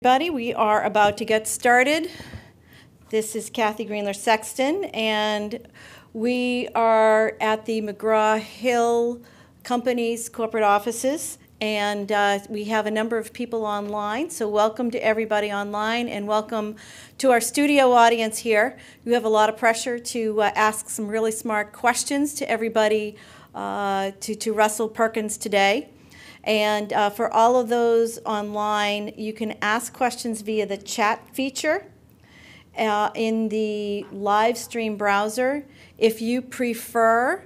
Everybody, we are about to get started. This is Kathy Greenler-Sexton, and we are at the McGraw-Hill Company's corporate offices, and we have a number of people online, so welcome to everybody online, and welcome to our studio audience here. We have a lot of pressure to ask some really smart questions to everybody, to Russell Perkins today. And for all of those online, you can ask questions via the chat feature in the live stream browser. If you prefer,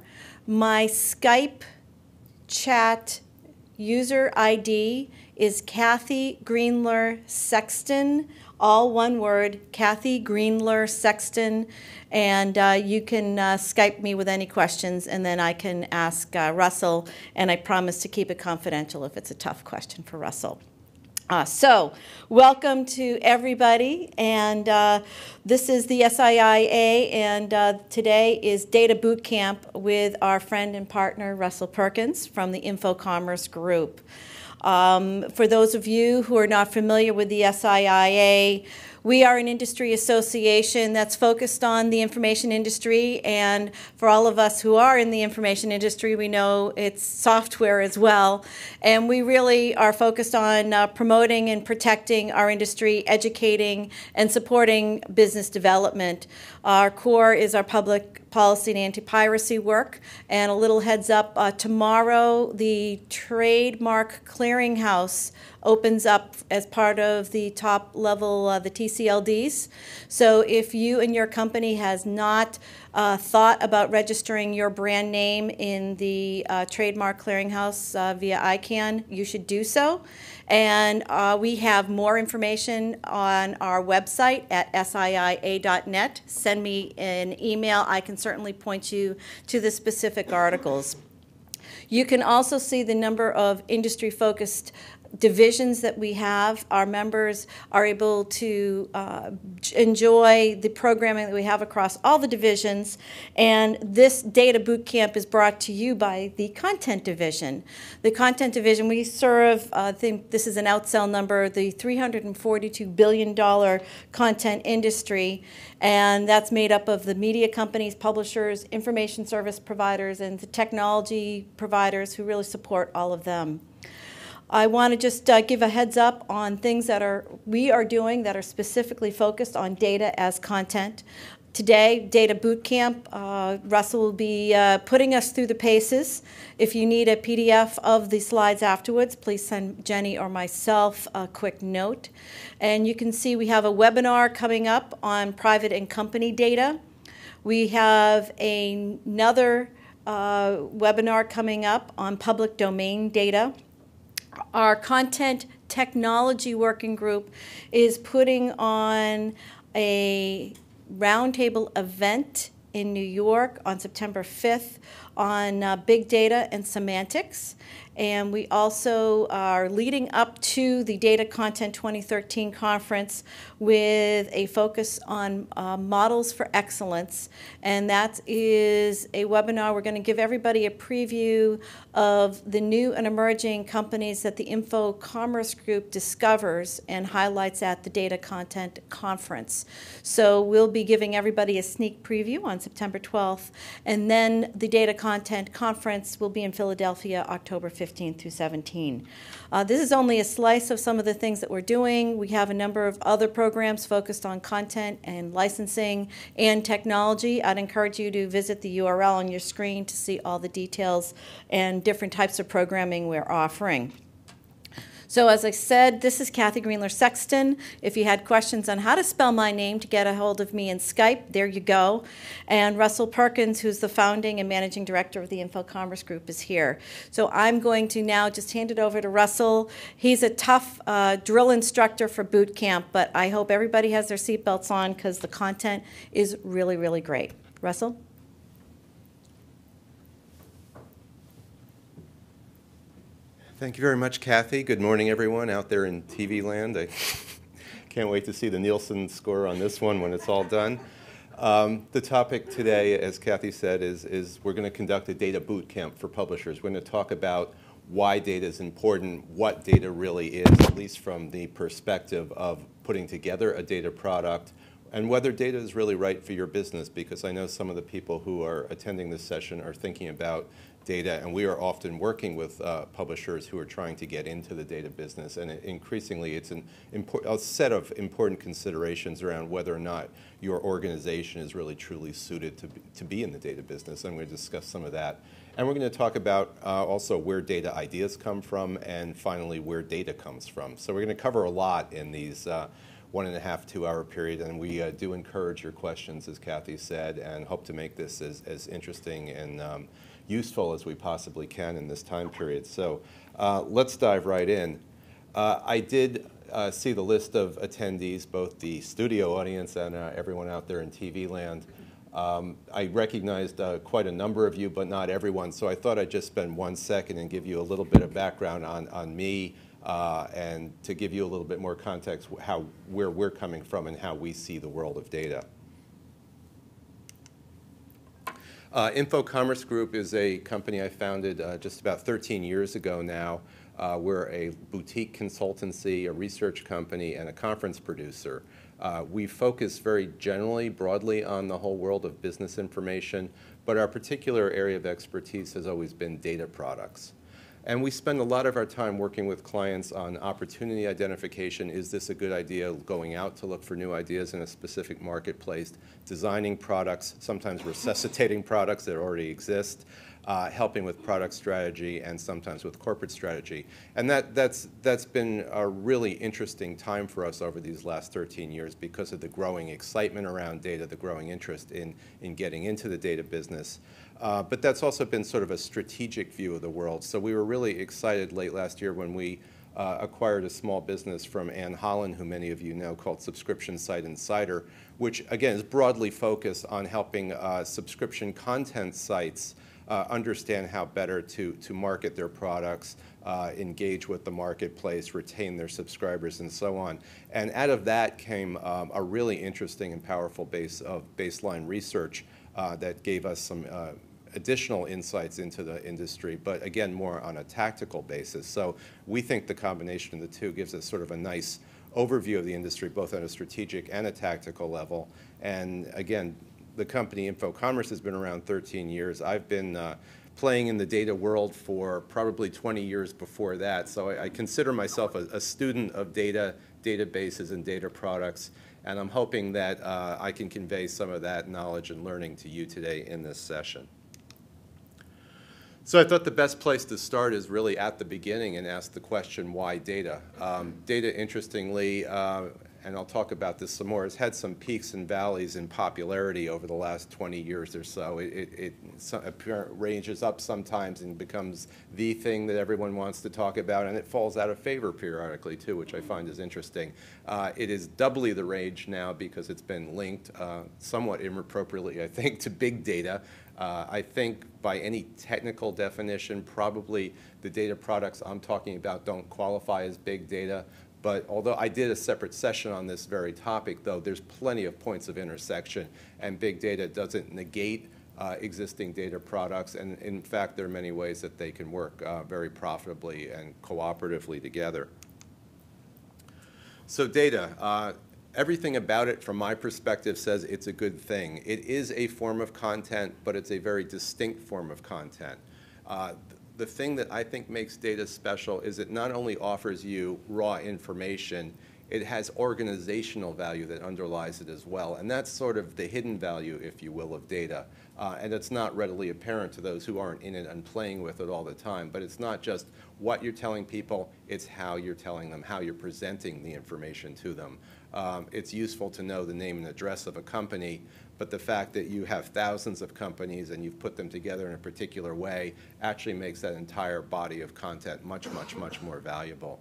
my Skype chat user ID is Kathy Greenler-Sexton, all one word, Kathy Greenler-Sexton, and you can Skype me with any questions, and then I can ask Russell, and I promise to keep it confidential if it's a tough question for Russell. So, welcome to everybody, and this is the SIIA, and today is Data Bootcamp with our friend and partner, Russell Perkins, from the InfoCommerce Group. For those of you who are not familiar with the SIIA, we are an industry association that's focused on the information industry, and for all of us who are in the information industry, we know it's software as well, and we really are focused on promoting and protecting our industry, educating and supporting business development. Our core is our public policy and anti-piracy work, and a little heads up, tomorrow the Trademark Clearinghouse opens up as part of the top level, the TCLDs. So if you and your company has not thought about registering your brand name in the Trademark Clearinghouse via ICANN, you should do so. And we have more information on our website at siia.net. Send me an email. I can certainly point you to the specific articles. You can also see the number of industry-focused divisions that we have. Our members are able to enjoy the programming that we have across all the divisions, and this Data Bootcamp is brought to you by the Content Division. The Content Division, we serve, I think this is an outsell number, the $342 billion content industry, and that's made up of the media companies, publishers, information service providers, and the technology providers who really support all of them. I want to just give a heads up on things that we are doing that are specifically focused on data as content. Today, Data Bootcamp, Russell will be putting us through the paces. If you need a PDF of the slides afterwards, please send Jenny or myself a quick note. And you can see we have a webinar coming up on private and company data. We have another webinar coming up on public domain data. Our Content Technology Working Group is putting on a roundtable event in New York on September 5th on big data and semantics. And we also are leading up to the DataContent 2013 conference with a focus on models for excellence. And that is a webinar. We're going to give everybody a preview of the new and emerging companies that the InfoCommerce Group discovers and highlights at the DataContent conference. So we'll be giving everybody a sneak preview on September 12th. And then the DataContent conference will be in Philadelphia October 15th through 17. This is only a slice of some of the things that we're doing. We have a number of other programs focused on content and licensing and technology. I'd encourage you to visit the URL on your screen to see all the details and different types of programming we're offering. So as I said, this is Kathy Greenler-Sexton. If you had questions on how to spell my name to get a hold of me in Skype, there you go. And Russell Perkins, who's the founding and managing director of the InfoCommerce Group, is here. So I'm going to now just hand it over to Russell. He's a tough drill instructor for boot camp, but I hope everybody has their seatbelts on because the content is really, really great. Russell? Thank you very much, Kathy. Good morning, everyone out there in TV land. I can't wait to see the Nielsen score on this one when it's all done. The topic today, as Kathy said, is we're going to conduct a data boot camp for publishers. We're going to talk about why data is important, what data really is, at least from the perspective of putting together a data product, and whether data is really right for your business, because I know some of the people who are attending this session are thinking about data, and we are often working with publishers who are trying to get into the data business, and increasingly it's a set of important considerations around whether or not your organization is really truly suited to be in the data business. I'm going to discuss some of that. And we're going to talk about also where data ideas come from, and finally where data comes from. So we're going to cover a lot in these 1.5 to 2 hour period, and we do encourage your questions, as Kathy said, and hope to make this as interesting and useful as we possibly can in this time period. So let's dive right in. I did see the list of attendees, both the studio audience and everyone out there in TV land. I recognized quite a number of you, but not everyone, so I thought I'd just spend 1 second and give you a little bit of background on me, and to give you a little bit more context where we're coming from and how we see the world of data. InfoCommerce Group is a company I founded just about 13 years ago now. We're a boutique consultancy, a research company, and a conference producer. We focus very generally, broadly on the whole world of business information, but our particular area of expertise has always been data products. And we spend a lot of our time working with clients on opportunity identification. Is this a good idea? Going out to look for new ideas in a specific marketplace, designing products, sometimes resuscitating products that already exist, helping with product strategy, and sometimes with corporate strategy. And that's been a really interesting time for us over these last 13 years because of the growing excitement around data, the growing interest in getting into the data business. But that's also been sort of a strategic view of the world. So we were really excited late last year when we acquired a small business from Ann Holland, who many of you know, called Subscription Site Insider, which again is broadly focused on helping subscription content sites understand how better to market their products, engage with the marketplace, retain their subscribers, and so on. And out of that came a really interesting and powerful base of baseline research that gave us some additional insights into the industry, but again, more on a tactical basis. So we think the combination of the two gives us sort of a nice overview of the industry, both on a strategic and a tactical level. And again, the company InfoCommerce has been around 13 years. I've been playing in the data world for probably 20 years before that. So I consider myself a student of data, databases, and data products. And I'm hoping that I can convey some of that knowledge and learning to you today in this session. So I thought the best place to start is really at the beginning and ask the question, why data? Data, interestingly, and I'll talk about this some more, has had some peaks and valleys in popularity over the last 20 years or so. It ranges up sometimes and becomes the thing that everyone wants to talk about, and it falls out of favor periodically too, which I find is interesting. It is doubly the rage now because it's been linked somewhat inappropriately, I think, to big data. I think by any technical definition, probably the data products I'm talking about don't qualify as big data. But although I did a separate session on this very topic, though, there's plenty of points of intersection, and big data doesn't negate existing data products. And in fact, there are many ways that they can work very profitably and cooperatively together. So data. Everything about it, from my perspective, says it's a good thing. It is a form of content, but it's a very distinct form of content. The thing that I think makes data special is it not only offers you raw information, it has organizational value that underlies it as well. And that's sort of the hidden value, if you will, of data. And it's not readily apparent to those who aren't in it and playing with it all the time. But it's not just what you're telling people, it's how you're telling them, how you're presenting the information to them. It's useful to know the name and address of a company, but the fact that you have thousands of companies and you've put them together in a particular way actually makes that entire body of content much, much, much more valuable.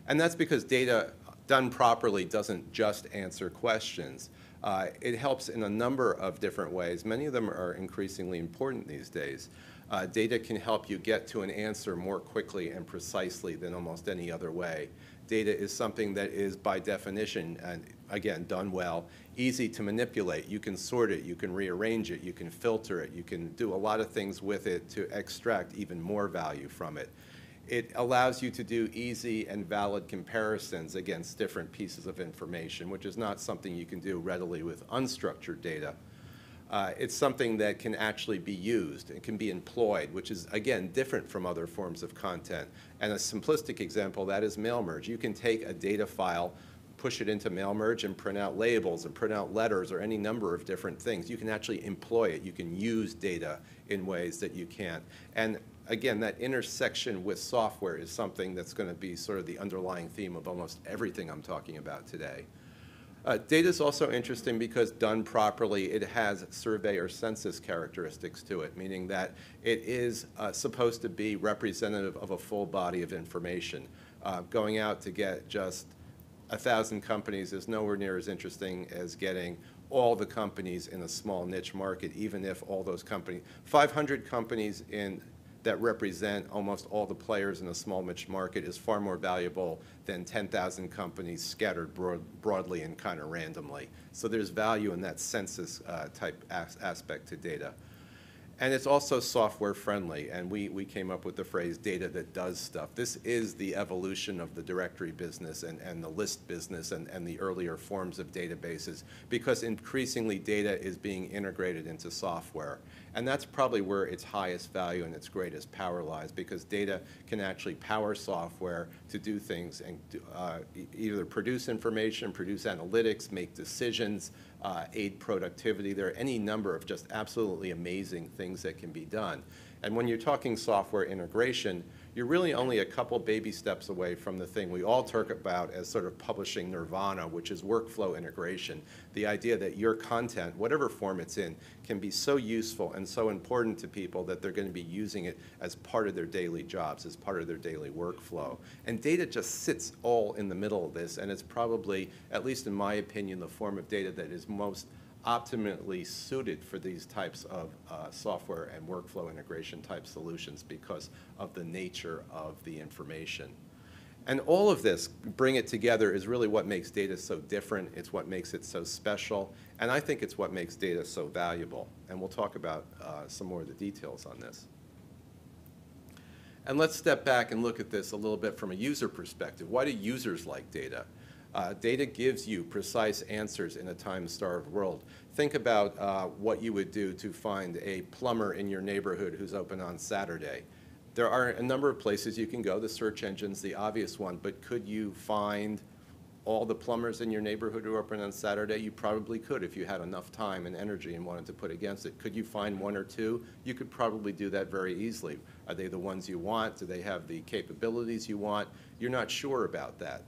And that's because data done properly doesn't just answer questions. It helps in a number of different ways. Many of them are increasingly important these days. Data can help you get to an answer more quickly and precisely than almost any other way. Data is something that is, by definition, and again, done well, easy to manipulate. You can sort it, you can rearrange it, you can filter it, you can do a lot of things with it to extract even more value from it. It allows you to do easy and valid comparisons against different pieces of information, which is not something you can do readily with unstructured data. It's something that can actually be used and can be employed, which is, again, different from other forms of content. And a simplistic example of that is mail merge. You can take a data file, push it into mail merge, and print out labels and print out letters or any number of different things. You can actually employ it. You can use data in ways that you can't. And again, that intersection with software is something that's going to be sort of the underlying theme of almost everything I'm talking about today. Data is also interesting because done properly, it has survey or census characteristics to it, meaning that it is supposed to be representative of a full body of information. Going out to get just 1,000 companies is nowhere near as interesting as getting all the companies in a small niche market, even if all those companies, 500 companies that represent almost all the players in a small niche market is far more valuable than 10,000 companies scattered broadly and kind of randomly. So there's value in that census type aspect to data. And it's also software friendly, and we came up with the phrase data that does stuff. This is the evolution of the directory business and the list business and the earlier forms of databases, because increasingly data is being integrated into software. And that's probably where its highest value and its greatest power lies, because data can actually power software to do things and either produce information, produce analytics, make decisions, aid productivity. There are any number of just absolutely amazing things that can be done. And when you're talking software integration, you're really only a couple baby steps away from the thing we all talk about as sort of publishing nirvana, which is workflow integration. The idea that your content, whatever form it's in, can be so useful and so important to people that they're going to be using it as part of their daily jobs, as part of their daily workflow. And data just sits all in the middle of this, and it's probably, at least in my opinion, the form of data that is most optimally suited for these types of software and workflow integration type solutions because of the nature of the information. And all of this, bring it together, is really what makes data so different. It's what makes it so special. And I think it's what makes data so valuable. And we'll talk about some more of the details on this. And let's step back and look at this a little bit from a user perspective. Why do users like data? Data gives you precise answers in a time-starved world. Think about what you would do to find a plumber in your neighborhood who's open on Saturday. There are a number of places you can go. The search engine's the obvious one, but could you find all the plumbers in your neighborhood who are open on Saturday? You probably could if you had enough time and energy and wanted to put against it. Could you find one or two? You could probably do that very easily. Are they the ones you want? Do they have the capabilities you want? You're not sure about that.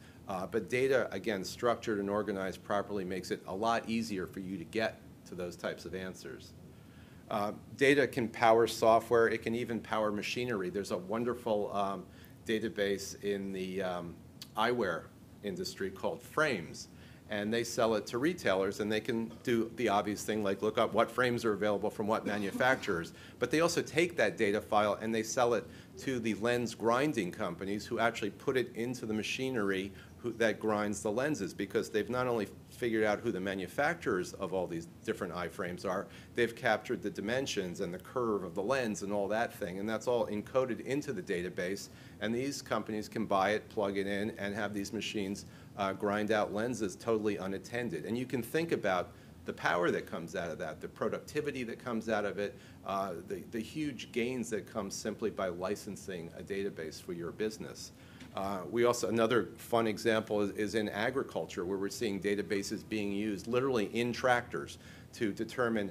But data, again, structured and organized properly, makes it a lot easier for you to get to those types of answers. Data can power software. It can even power machinery. There's a wonderful database in the eyewear industry called Frames. And they sell it to retailers, and they can do the obvious thing like look up what frames are available from what manufacturers. But they also take that data file and they sell it to the lens grinding companies who actually put it into the machinery that grinds the lenses, because they've not only figured out who the manufacturers of all these different eye frames are, they've captured the dimensions and the curve of the lens and all that thing, and that's all encoded into the database, and these companies can buy it, plug it in, and have these machines grind out lenses totally unattended. And you can think about the power that comes out of that, the productivity that comes out of it, the huge gains that come simply by licensing a database for your business. Another fun example is in agriculture, where we're seeing databases being used literally in tractors to determine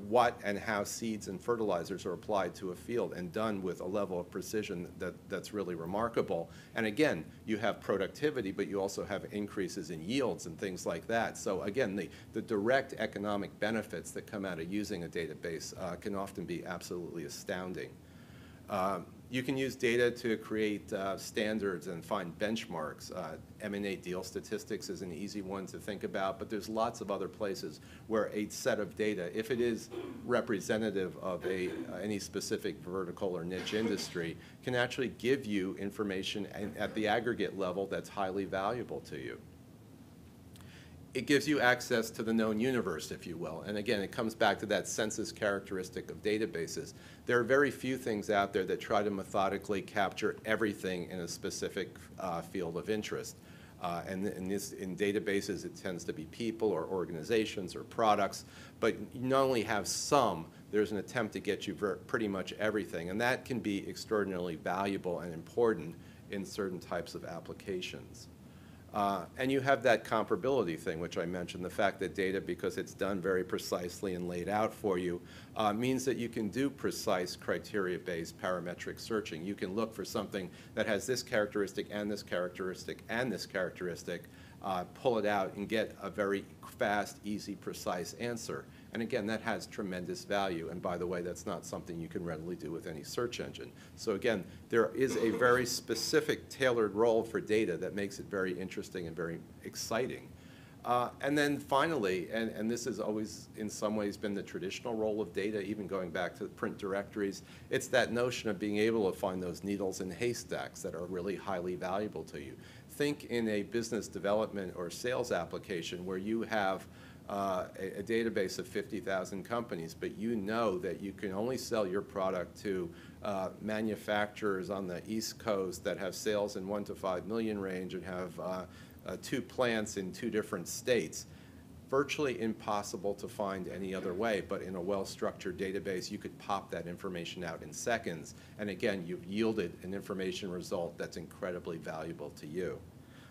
what and how seeds and fertilizers are applied to a field, and done with a level of precision that's really remarkable. And again, you have productivity, but you also have increases in yields and things like that. So again, the direct economic benefits that come out of using a database can often be absolutely astounding. You can use data to create standards and find benchmarks. M&A deal statistics is an easy one to think about, but there's lots of other places where a set of data, if it is representative of any specific vertical or niche industry, can actually give you information at the aggregate level that's highly valuable to you. it gives you access to the known universe, if you will. And again, it comes back to that census characteristic of databases. There are very few things out there that try to methodically capture everything in a specific field of interest. And in databases, it tends to be people or organizations or products. But you not only have some, there's an attempt to get you pretty much everything. And that can be extraordinarily valuable and important in certain types of applications. And you have that comparability thing, which I mentioned, the fact that data, because it's done very precisely and laid out for you, means that you can do precise criteria-based parametric searching. You can look for something that has this characteristic and this characteristic and this characteristic, pull it out and get a very fast, easy, precise answer. And again, that has tremendous value. And by the way, that's not something you can readily do with any search engine. So again, there is a very specific tailored role for data that makes it very interesting and very exciting. And then finally, and this has always in some ways been the traditional role of data, even going back to the print directories, it's that notion of being able to find those needles in haystacks that are really highly valuable to you. Think in a business development or sales application where you have a database of 50,000 companies, but you know that you can only sell your product to manufacturers on the East Coast that have sales in 1 to 5 million range and have 2 plants in 2 different states. Virtually impossible to find any other way, but in a well-structured database, you could pop that information out in seconds. And again, you've yielded an information result that's incredibly valuable to you.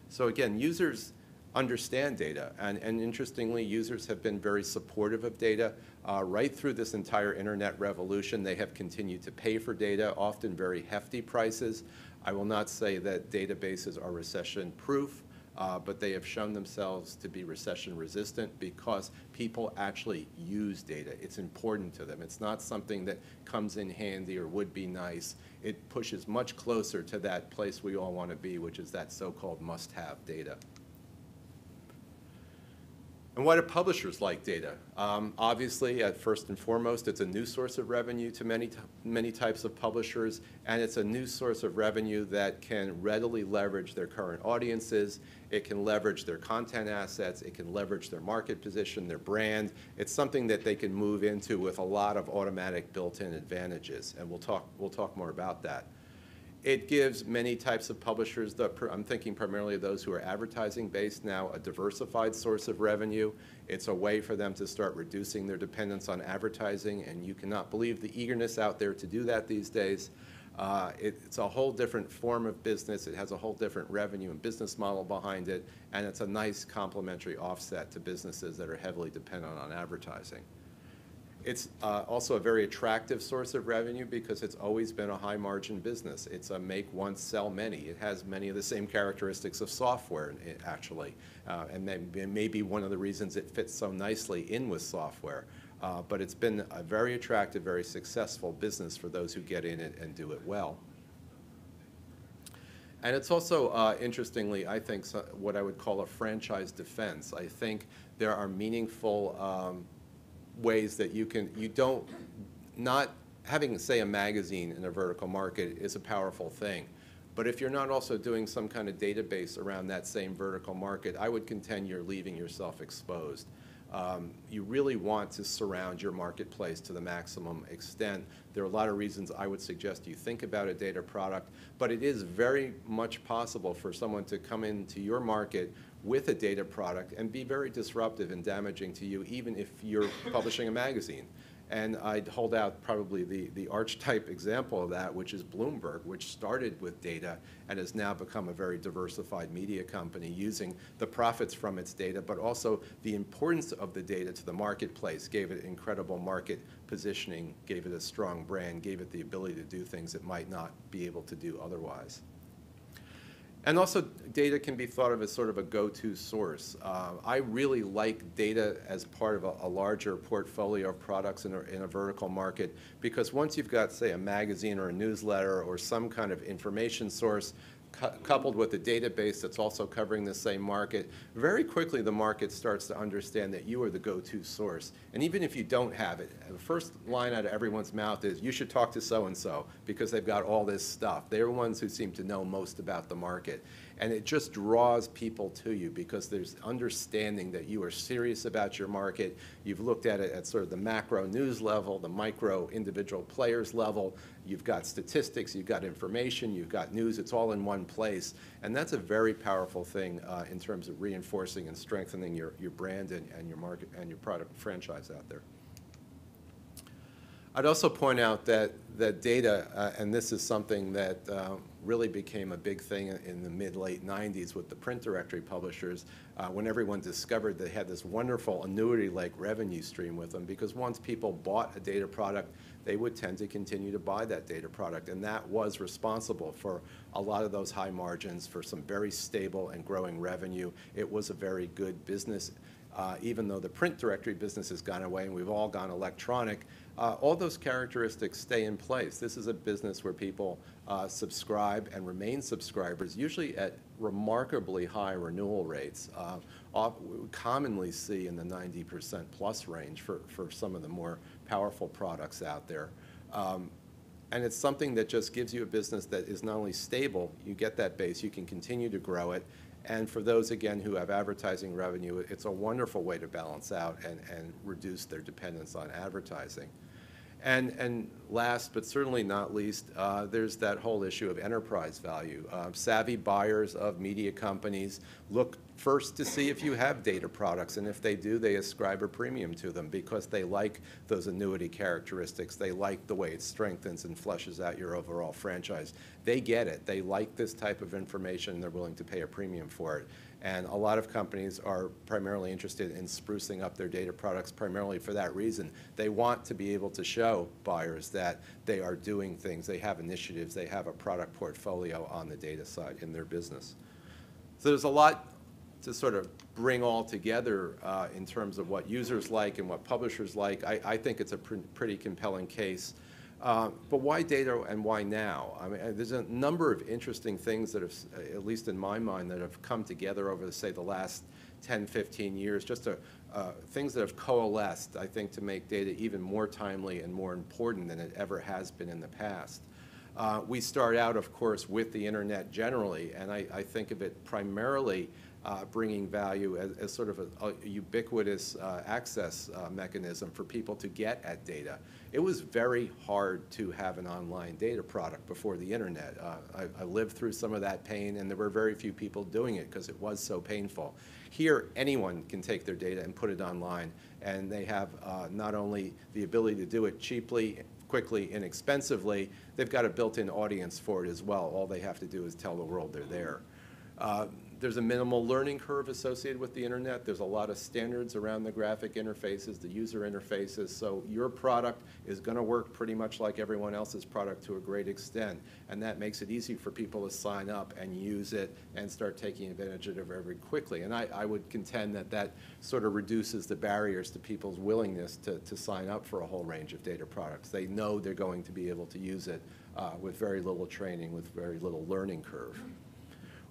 So again, users understand data, and interestingly, users have been very supportive of data. Right through this entire internet revolution, they have continued to pay for data, often very hefty prices. I will not say that databases are recession-proof, but they have shown themselves to be recession-resistant because people actually use data. It's important to them. It's not something that comes in handy or would be nice. It pushes much closer to that place we all want to be, which is that so-called must-have data. And why do publishers like data? Obviously, first and foremost, it's a new source of revenue to many types of publishers, and it's a new source of revenue that can readily leverage their current audiences. It can leverage their content assets. It can leverage their market position, their brand. It's something that they can move into with a lot of automatic built-in advantages, and we'll talk more about that. It gives many types of publishers, I'm thinking primarily of those who are advertising based now, a diversified source of revenue. It's a way for them to start reducing their dependence on advertising, and you cannot believe the eagerness out there to do that these days. It's a whole different form of business. It has a whole different revenue and business model behind it, and it's a nice complementary offset to businesses that are heavily dependent on advertising. It's also a very attractive source of revenue because it's always been a high-margin business. It's a make once, sell many. It has many of the same characteristics of software, actually, and maybe one of the reasons it fits so nicely in with software. But it's been a very attractive, very successful business for those who get in it and do it well. And it's also, interestingly, I think, what I would call a franchise defense. I think there are meaningful ways that not having, say, a magazine in a vertical market is a powerful thing. But if you're not also doing some kind of database around that same vertical market, I would contend you're leaving yourself exposed. You really want to surround your marketplace to the maximum extent. There are a lot of reasons I would suggest you think about a data product, but it is very much possible for someone to come into your market with a data product and be very disruptive and damaging to you, even if you're publishing a magazine. And I'd hold out probably the archetype example of that, which is Bloomberg, which started with data and has now become a very diversified media company using the profits from its data, but also the importance of the data to the marketplace, gave it incredible market positioning, gave it a strong brand, gave it the ability to do things it might not be able to do otherwise. And also, data can be thought of as sort of a go-to source. I really like data as part of a larger portfolio of products in a vertical market, because once you've got, say, a magazine or a newsletter or some kind of information source coupled with a database that's also covering the same market, very quickly the market starts to understand that you are the go-to source. And even if you don't have it, the first line out of everyone's mouth is, you should talk to so-and-so because they've got all this stuff. They're the ones who seem to know most about the market. And it just draws people to you because there's understanding that you are serious about your market. You've looked at it at sort of the macro news level, the micro individual players level. You've got statistics, you've got information, you've got news. It's all in one place. And that's a very powerful thing in terms of reinforcing and strengthening your brand and your market and your product franchise out there. I'd also point out that data, and this is something that really became a big thing in the mid-late 90s with the print directory publishers, when everyone discovered they had this wonderful annuity-like revenue stream with them, because once people bought a data product, they would tend to continue to buy that data product, and that was responsible for a lot of those high margins, for some very stable and growing revenue. It was a very good business. Even though the print directory business has gone away and we've all gone electronic, all those characteristics stay in place. This is a business where people subscribe and remain subscribers, usually at remarkably high renewal rates. We commonly see in the 90% plus range for some of the more powerful products out there. And it's something that just gives you a business that is not only stable, you get that base, you can continue to grow it. And for those, again, who have advertising revenue, it's a wonderful way to balance out and reduce their dependence on advertising. And last, but certainly not least, there's that whole issue of enterprise value. Savvy buyers of media companies look first to see if you have data products, and if they do, they ascribe a premium to them because they like those annuity characteristics. They like the way it strengthens and fleshes out your overall franchise. They get it. They like this type of information, and they're willing to pay a premium for it. And a lot of companies are primarily interested in sprucing up their data products primarily for that reason. They want to be able to show buyers that they are doing things, they have initiatives, they have a product portfolio on the data side in their business. So there's a lot to sort of bring all together in terms of what users like and what publishers like. I think it's a pretty compelling case. But why data and why now? I mean, there's a number of interesting things that have, at least in my mind, that have come together over, say, the last 10, 15 years, just things that have coalesced, I think, to make data even more timely and more important than it ever has been in the past. We start out, of course, with the internet generally, and I think of it primarily bringing value as sort of a ubiquitous access mechanism for people to get at data. It was very hard to have an online data product before the internet. I lived through some of that pain, and there were very few people doing it because it was so painful. Here, anyone can take their data and put it online, and they have not only the ability to do it cheaply, quickly, inexpensively, they've got a built-in audience for it as well. All they have to do is tell the world they're there. There's a minimal learning curve associated with the internet. There's a lot of standards around the graphic interfaces, the user interfaces, so your product is going to work pretty much like everyone else's product to a great extent, and that makes it easy for people to sign up and use it and start taking advantage of it very quickly. And I would contend that that sort of reduces the barriers to people's willingness to sign up for a whole range of data products. They know they're going to be able to use it with very little training, with very little learning curve.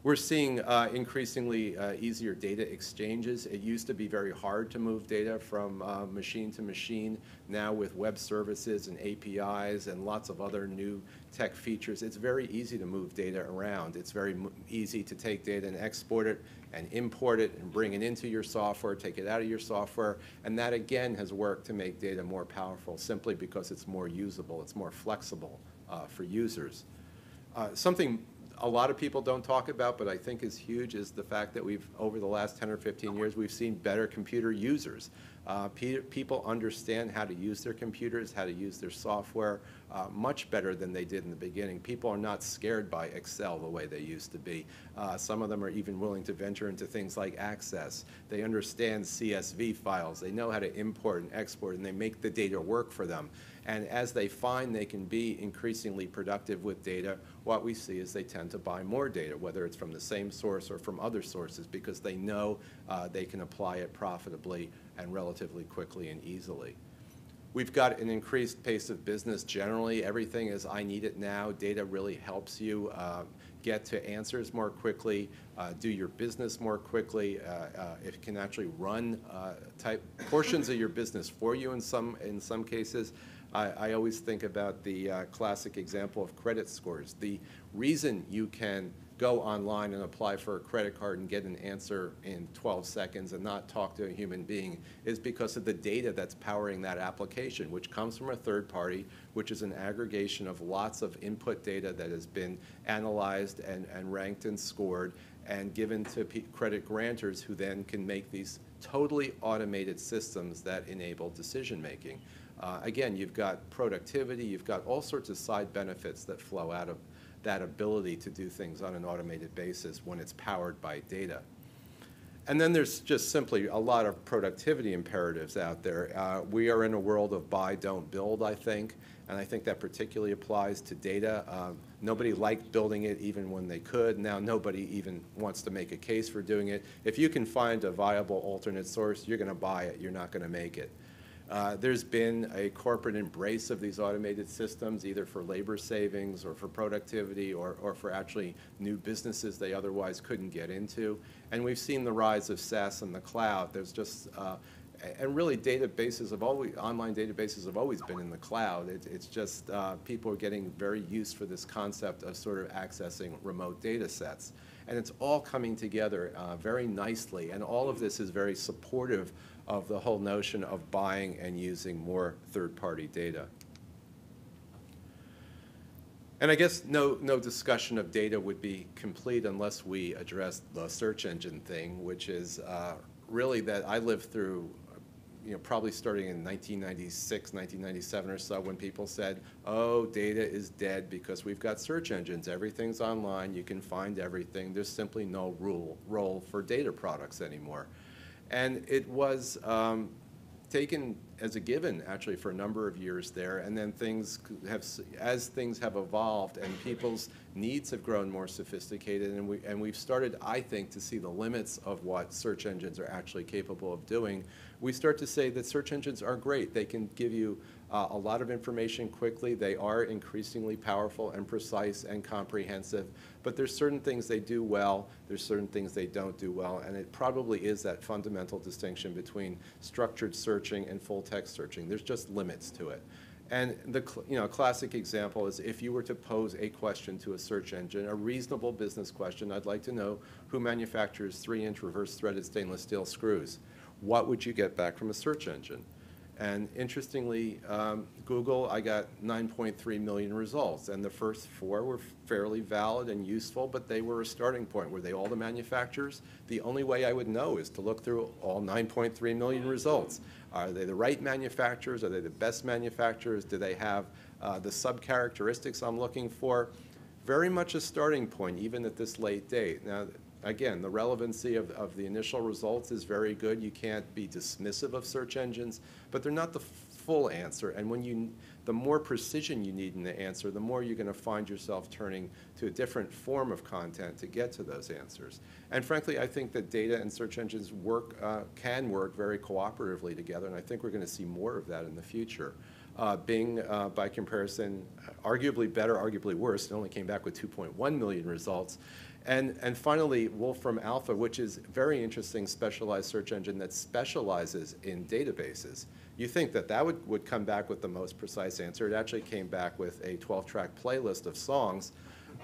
We're seeing increasingly easier data exchanges. It used to be very hard to move data from machine to machine. Now with web services and APIs and lots of other new tech features, it's very easy to move data around. It's very easy to take data and export it and import it and bring it into your software, take it out of your software, and that again has worked to make data more powerful simply because it's more usable, it's more flexible for users. Something a lot of people don't talk about, but I think is huge, is the fact that we've, over the last 10 or 15 years, we've seen better computer users. People understand how to use their computers, how to use their software much better than they did in the beginning. People are not scared by Excel the way they used to be. Some of them are even willing to venture into things like Access. They understand CSV files. They know how to import and export, and they make the data work for them. And as they find they can be increasingly productive with data, what we see is they tend to buy more data, whether it's from the same source or from other sources, because they know they can apply it profitably and relatively quickly and easily. We've got an increased pace of business generally. Everything is I need it now. Data really helps you get to answers more quickly, do your business more quickly. It can actually run portions of your business for you in some cases. I always think about the classic example of credit scores. The reason you can go online and apply for a credit card and get an answer in 12 seconds and not talk to a human being is because of the data that's powering that application, which comes from a third party, which is an aggregation of lots of input data that has been analyzed and ranked and scored and given to credit grantors, who then can make these totally automated systems that enable decision making. Again, you've got productivity, you've got all sorts of side benefits that flow out of that ability to do things on an automated basis when it's powered by data. And then there's just simply a lot of productivity imperatives out there. We are in a world of buy, don't build, I think, and I think that particularly applies to data. Nobody liked building it even when they could. Now nobody even wants to make a case for doing it. If you can find a viable alternate source, you're going to buy it. You're not going to make it. There's been a corporate embrace of these automated systems, either for labor savings or for productivity or for actually new businesses they otherwise couldn't get into. And we've seen the rise of SaaS and the cloud. There's just, and really databases have always, online databases have always been in the cloud. It's just people are getting very used for this concept of sort of accessing remote data sets. And it's all coming together very nicely. And all of this is very supportive of the whole notion of buying and using more third-party data. And I guess no discussion of data would be complete unless we address the search engine thing, which is really that I lived through, probably starting in 1996, 1997 or so, when people said, oh, data is dead because we've got search engines. Everything's online. You can find everything. There's simply no role for data products anymore. And it was taken as a given, actually, for a number of years there. And then as things have evolved and people's needs have grown more sophisticated, and we've started, I think, to see the limits of what search engines are actually capable of doing, we start to say that search engines are great. They can give you a lot of information quickly. They are increasingly powerful and precise and comprehensive. But there's certain things they do well, there's certain things they don't do well, and it probably is that fundamental distinction between structured searching and full-text searching. There's just limits to it. And the classic example is if you were to pose a question to a search engine, a reasonable business question, I'd like to know who manufactures 3-inch reverse-threaded stainless steel screws. What would you get back from a search engine? And interestingly, Google, I got 9.3 million results, and the first 4 were fairly valid and useful, but they were a starting point. Were they all the manufacturers? The only way I would know is to look through all 9.3 million results. Are they the right manufacturers? Are they the best manufacturers? Do they have the sub-characteristics I'm looking for? Very much a starting point, even at this late date. Now, again, the relevancy of the initial results is very good. You can't be dismissive of search engines, but they're not the full answer. And the more precision you need in the answer, the more you're going to find yourself turning to a different form of content to get to those answers. And frankly, I think that data and search engines can work very cooperatively together, and I think we're going to see more of that in the future. Bing, by comparison, arguably better, arguably worse. It only came back with 2.1 million results. And finally, Wolfram Alpha, which is a very interesting specialized search engine that specializes in databases. You think that that would come back with the most precise answer. It actually came back with a 12-track playlist of songs.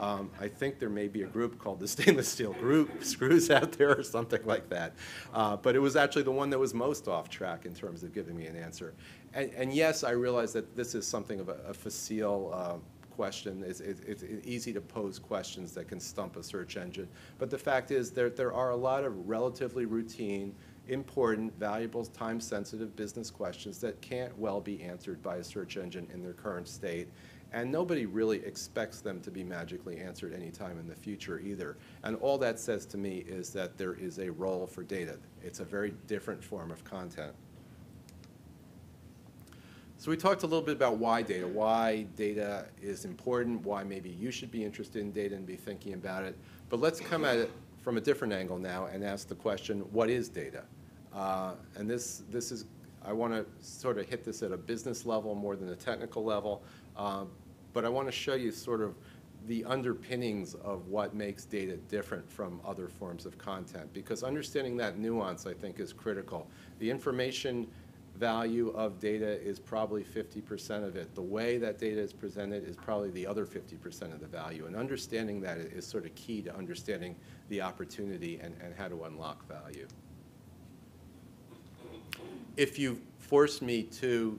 I think there may be a group called the Stainless Steel Screws out there or something like that. But it was actually the one that was most off track in terms of giving me an answer. And yes, I realize that this is something of a facile question. It's easy to pose questions that can stump a search engine. But the fact is there are a lot of relatively routine, important, valuable, time-sensitive business questions that can't well be answered by a search engine in their current state. And nobody really expects them to be magically answered anytime in the future either. And all that says to me is that there is a role for data. It's a very different form of content. So we talked a little bit about why data is important, why maybe you should be interested in data and be thinking about it. But let's come at it from a different angle now and ask the question, what is data? And this is, I want to sort of hit this at a business level more than a technical level. But I want to show you sort of the underpinnings of what makes data different from other forms of content, because understanding that nuance, I think, is critical. The information value of data is probably 50% of it. The way that data is presented is probably the other 50% of the value. And understanding that is sort of key to understanding the opportunity and how to unlock value. If you force me to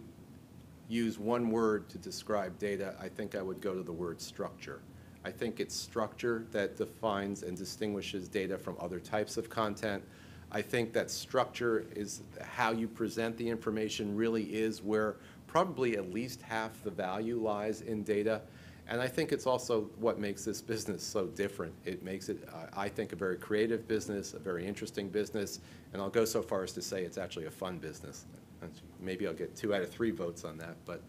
use one word to describe data, I think I would go to the word structure. I think it's structure that defines and distinguishes data from other types of content. I think that structure is how you present the information really is where probably at least half the value lies in data. And I think it's also what makes this business so different. It makes it, I think, a very creative business, a very interesting business, and I'll go so far as to say it's actually a fun business. Maybe I'll get 2 out of 3 votes on that, but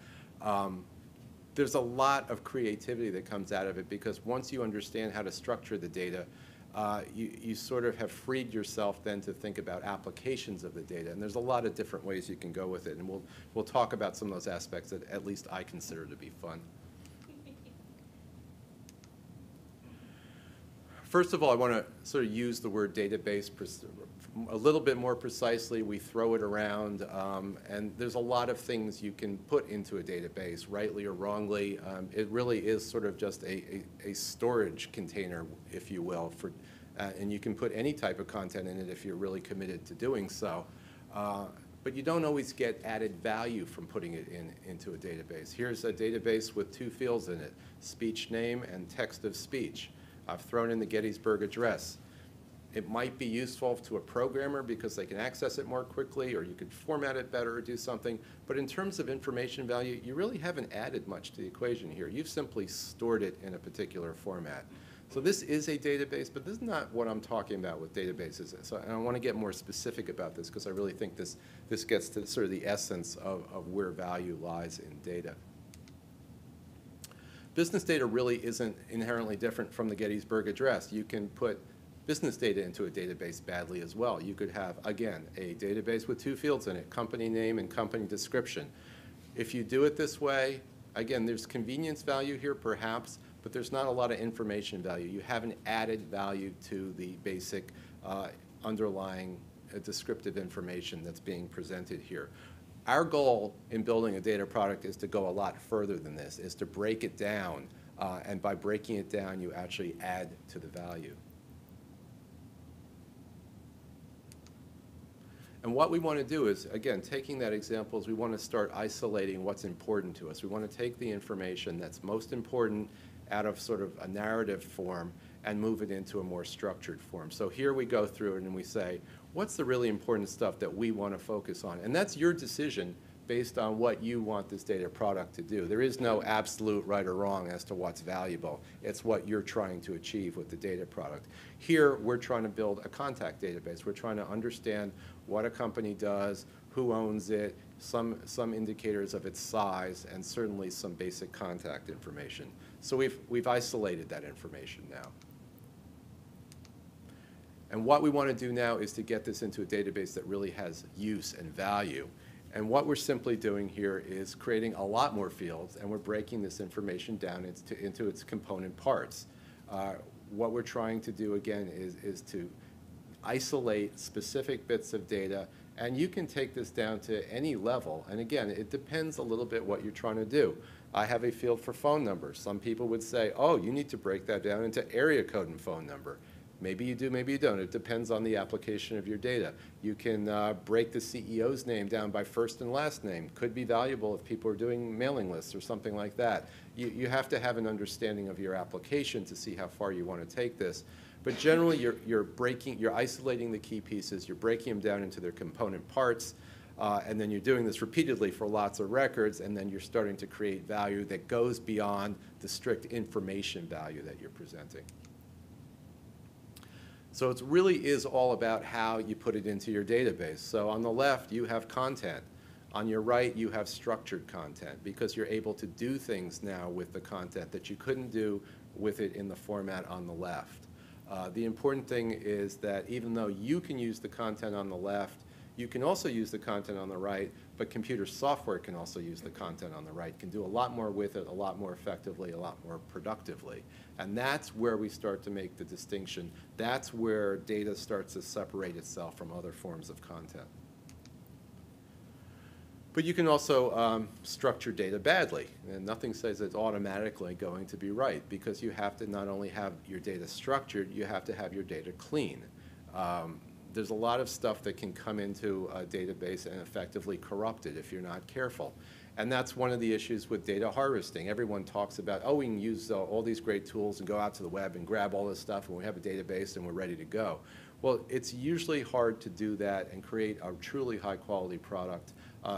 there's a lot of creativity that comes out of it because once you understand how to structure the data, you sort of have freed yourself then to think about applications of the data, and there's a lot of different ways you can go with it, and we'll talk about some of those aspects that at least I consider to be fun. First of all, I want to sort of use the word database a little bit more precisely. We throw it around, and there's a lot of things you can put into a database, rightly or wrongly. It really is sort of just a storage container, if you will, and you can put any type of content in it if you're really committed to doing so. But you don't always get added value from putting it into a database. Here's a database with 2 fields in it, speech name and text of speech. I've thrown in the Gettysburg Address. It might be useful to a programmer because they can access it more quickly, or you could format it better or do something. But in terms of information value, you really haven't added much to the equation here. You've simply stored it in a particular format. So this is a database, but this is not what I'm talking about with databases. So I want to get more specific about this because I really think this gets to sort of the essence of where value lies in data. Business data really isn't inherently different from the Gettysburg Address. You can put business data into a database badly as well. You could have, again, a database with 2 fields in it, company name and company description. If you do it this way, again, there's convenience value here perhaps, but there's not a lot of information value. You haven't added value to the basic underlying descriptive information that's being presented here. Our goal in building a data product is to go a lot further than this, is to break it down, and by breaking it down, you actually add to the value. And what we want to do is, again, taking that example, is we want to start isolating what's important to us. We want to take the information that's most important out of sort of a narrative form and move it into a more structured form. So here we go through it and we say, what's the really important stuff that we want to focus on? And that's your decision based on what you want this data product to do. There is no absolute right or wrong as to what's valuable. It's what you're trying to achieve with the data product. Here, we're trying to build a contact database. We're trying to understand what a company does, who owns it, some indicators of its size, and certainly some basic contact information. So we've isolated that information now. And what we want to do now is to get this into a database that really has use and value. And what we're simply doing here is creating a lot more fields, and we're breaking this information down into its component parts. What we're trying to do, again, is to isolate specific bits of data, and you can take this down to any level. And again, it depends a little bit what you're trying to do. I have a field for phone numbers. Some people would say, oh, you need to break that down into area code and phone number. Maybe you do, maybe you don't. It depends on the application of your data. You can break the CEO's name down by first and last name. Could be valuable if people are doing mailing lists or something like that. You have to have an understanding of your application to see how far you want to take this. But generally, you're isolating the key pieces, you're breaking them down into their component parts, and then you're doing this repeatedly for lots of records, and then you're starting to create value that goes beyond the strict information value that you're presenting. So it really is all about how you put it into your database. So on the left, you have content. On your right, you have structured content because you're able to do things now with the content that you couldn't do with it in the format on the left. The important thing is that even though you can use the content on the left, you can also use the content on the right, but computer software can also use the content on the right, can do a lot more with it, a lot more effectively, a lot more productively. And that's where we start to make the distinction. That's where data starts to separate itself from other forms of content. But you can also structure data badly, and nothing says it's automatically going to be right, because you have to not only have your data structured, you have to have your data clean. There's a lot of stuff that can come into a database and effectively corrupt it if you're not careful. And that's one of the issues with data harvesting. Everyone talks about, oh, we can use all these great tools and go out to the web and grab all this stuff, and we have a database and we're ready to go. Well, it's usually hard to do that and create a truly high-quality product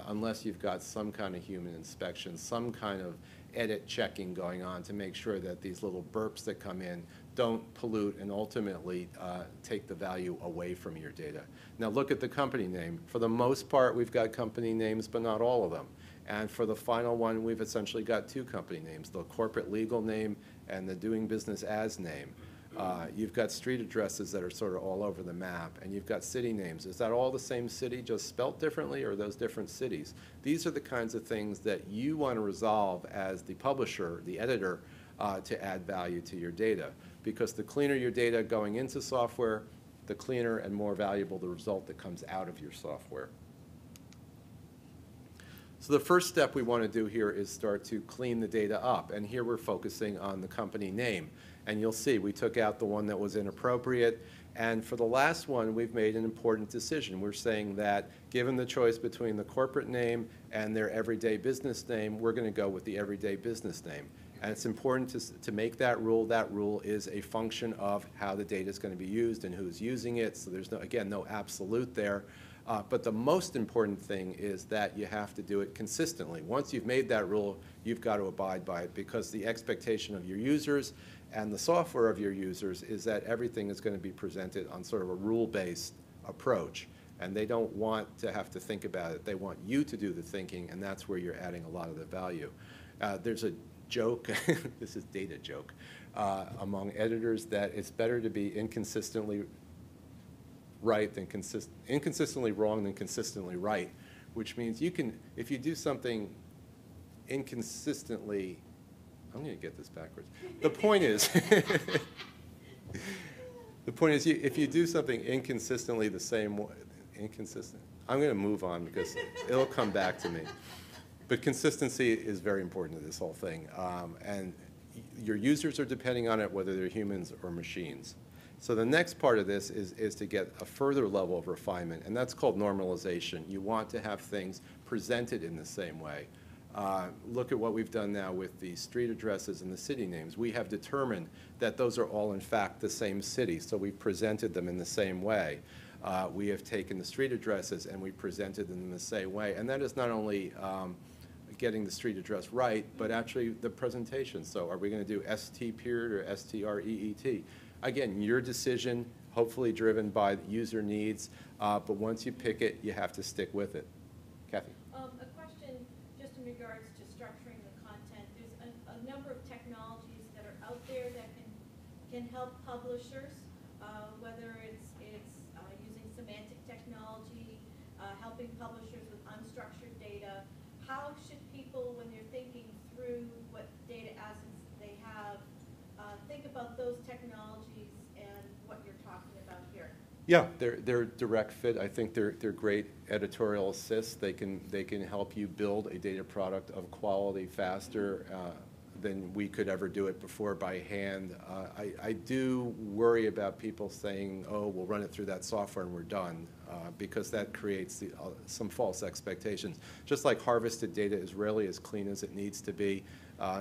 unless you've got some kind of human inspection, some kind of edit checking going on to make sure that these little burps that come in don't pollute and ultimately take the value away from your data. Now look at the company name. For the most part, we've got company names, but not all of them. And for the final one, we've essentially got two company names, the corporate legal name and the doing business as name. You've got street addresses that are sort of all over the map, and you've got city names. Is that all the same city, just spelt differently, or are those different cities? These are the kinds of things that you want to resolve as the publisher, the editor, to add value to your data. Because the cleaner your data going into software, the cleaner and more valuable the result that comes out of your software. So the first step we want to do here is start to clean the data up. And here we're focusing on the company name. And you'll see we took out the one that was inappropriate. And for the last one, we've made an important decision. We're saying that given the choice between the corporate name and their everyday business name, we're going to go with the everyday business name. And it's important to make that rule. That rule is a function of how the data is going to be used and who's using it. So there's, again, no absolute there. But the most important thing is that you have to do it consistently. Once you've made that rule, you've got to abide by it, because the expectation of your users and the software of your users is that everything is going to be presented on sort of a rule-based approach. And they don't want to have to think about it. They want you to do the thinking, and that's where you're adding a lot of the value. There's a joke, this is data joke, among editors that it's better to be inconsistently right than inconsistently wrong than consistently right, which means you can, if you do something inconsistently, I'm going to get this backwards. The point is, if you do something inconsistently the same way, I'm going to move on because it'll come back to me. But consistency is very important to this whole thing. And your users are depending on it, whether they're humans or machines. So the next part of this is to get a further level of refinement, and that's called normalization. You want to have things presented in the same way. Look at what we've done now with the street addresses and the city names. We have determined that those are all, in fact, the same city, so we've presented them in the same way. We have taken the street addresses and we presented them in the same way, and that is not only getting the street address right, but actually the presentation. So are we going to do ST period or STREET? Again, your decision, hopefully driven by user needs, but once you pick it, you have to stick with it. Kathy? A question just in regards to structuring the content. There's a number of technologies that are out there that can help publishers, whether it's using semantic technology, helping publishers with unstructured data. How should people, when they're thinking through what data assets they have, think about those technologies and what you're talking about here? Yeah, they're direct fit. I think they're great editorial assists. They can help you build a data product of quality faster than we could ever do it before by hand. I do worry about people saying, oh, we'll run it through that software and we're done, because that creates some false expectations. Just like harvested data is rarely as clean as it needs to be,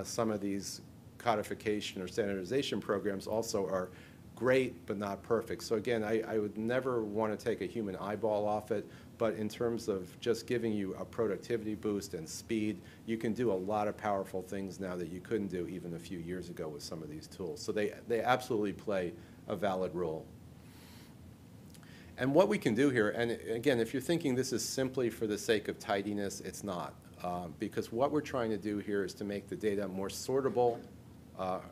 some of these codification or standardization programs also are great but not perfect. So again, I would never want to take a human eyeball off it, but in terms of just giving you a productivity boost and speed, you can do a lot of powerful things now that you couldn't do even a few years ago with some of these tools. So they absolutely play a valid role. And what we can do here, and again, if you're thinking this is simply for the sake of tidiness, it's not. Because what we're trying to do here is to make the data more sortable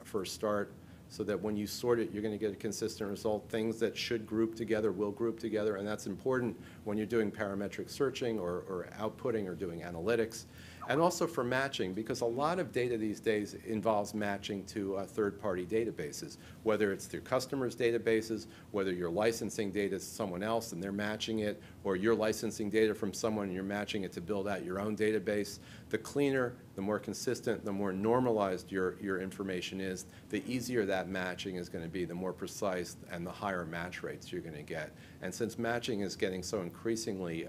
for a start, so that when you sort it, you're going to get a consistent result. Things that should group together will group together, and that's important when you're doing parametric searching or outputting or doing analytics. And also for matching, because a lot of data these days involves matching to third-party databases, whether it's through customers' databases, whether you're licensing data to someone else and they're matching it, or you're licensing data from someone and you're matching it to build out your own database. The cleaner, the more consistent, the more normalized your information is, the easier that matching is going to be, the more precise and the higher match rates you're going to get. And since matching is getting so increasingly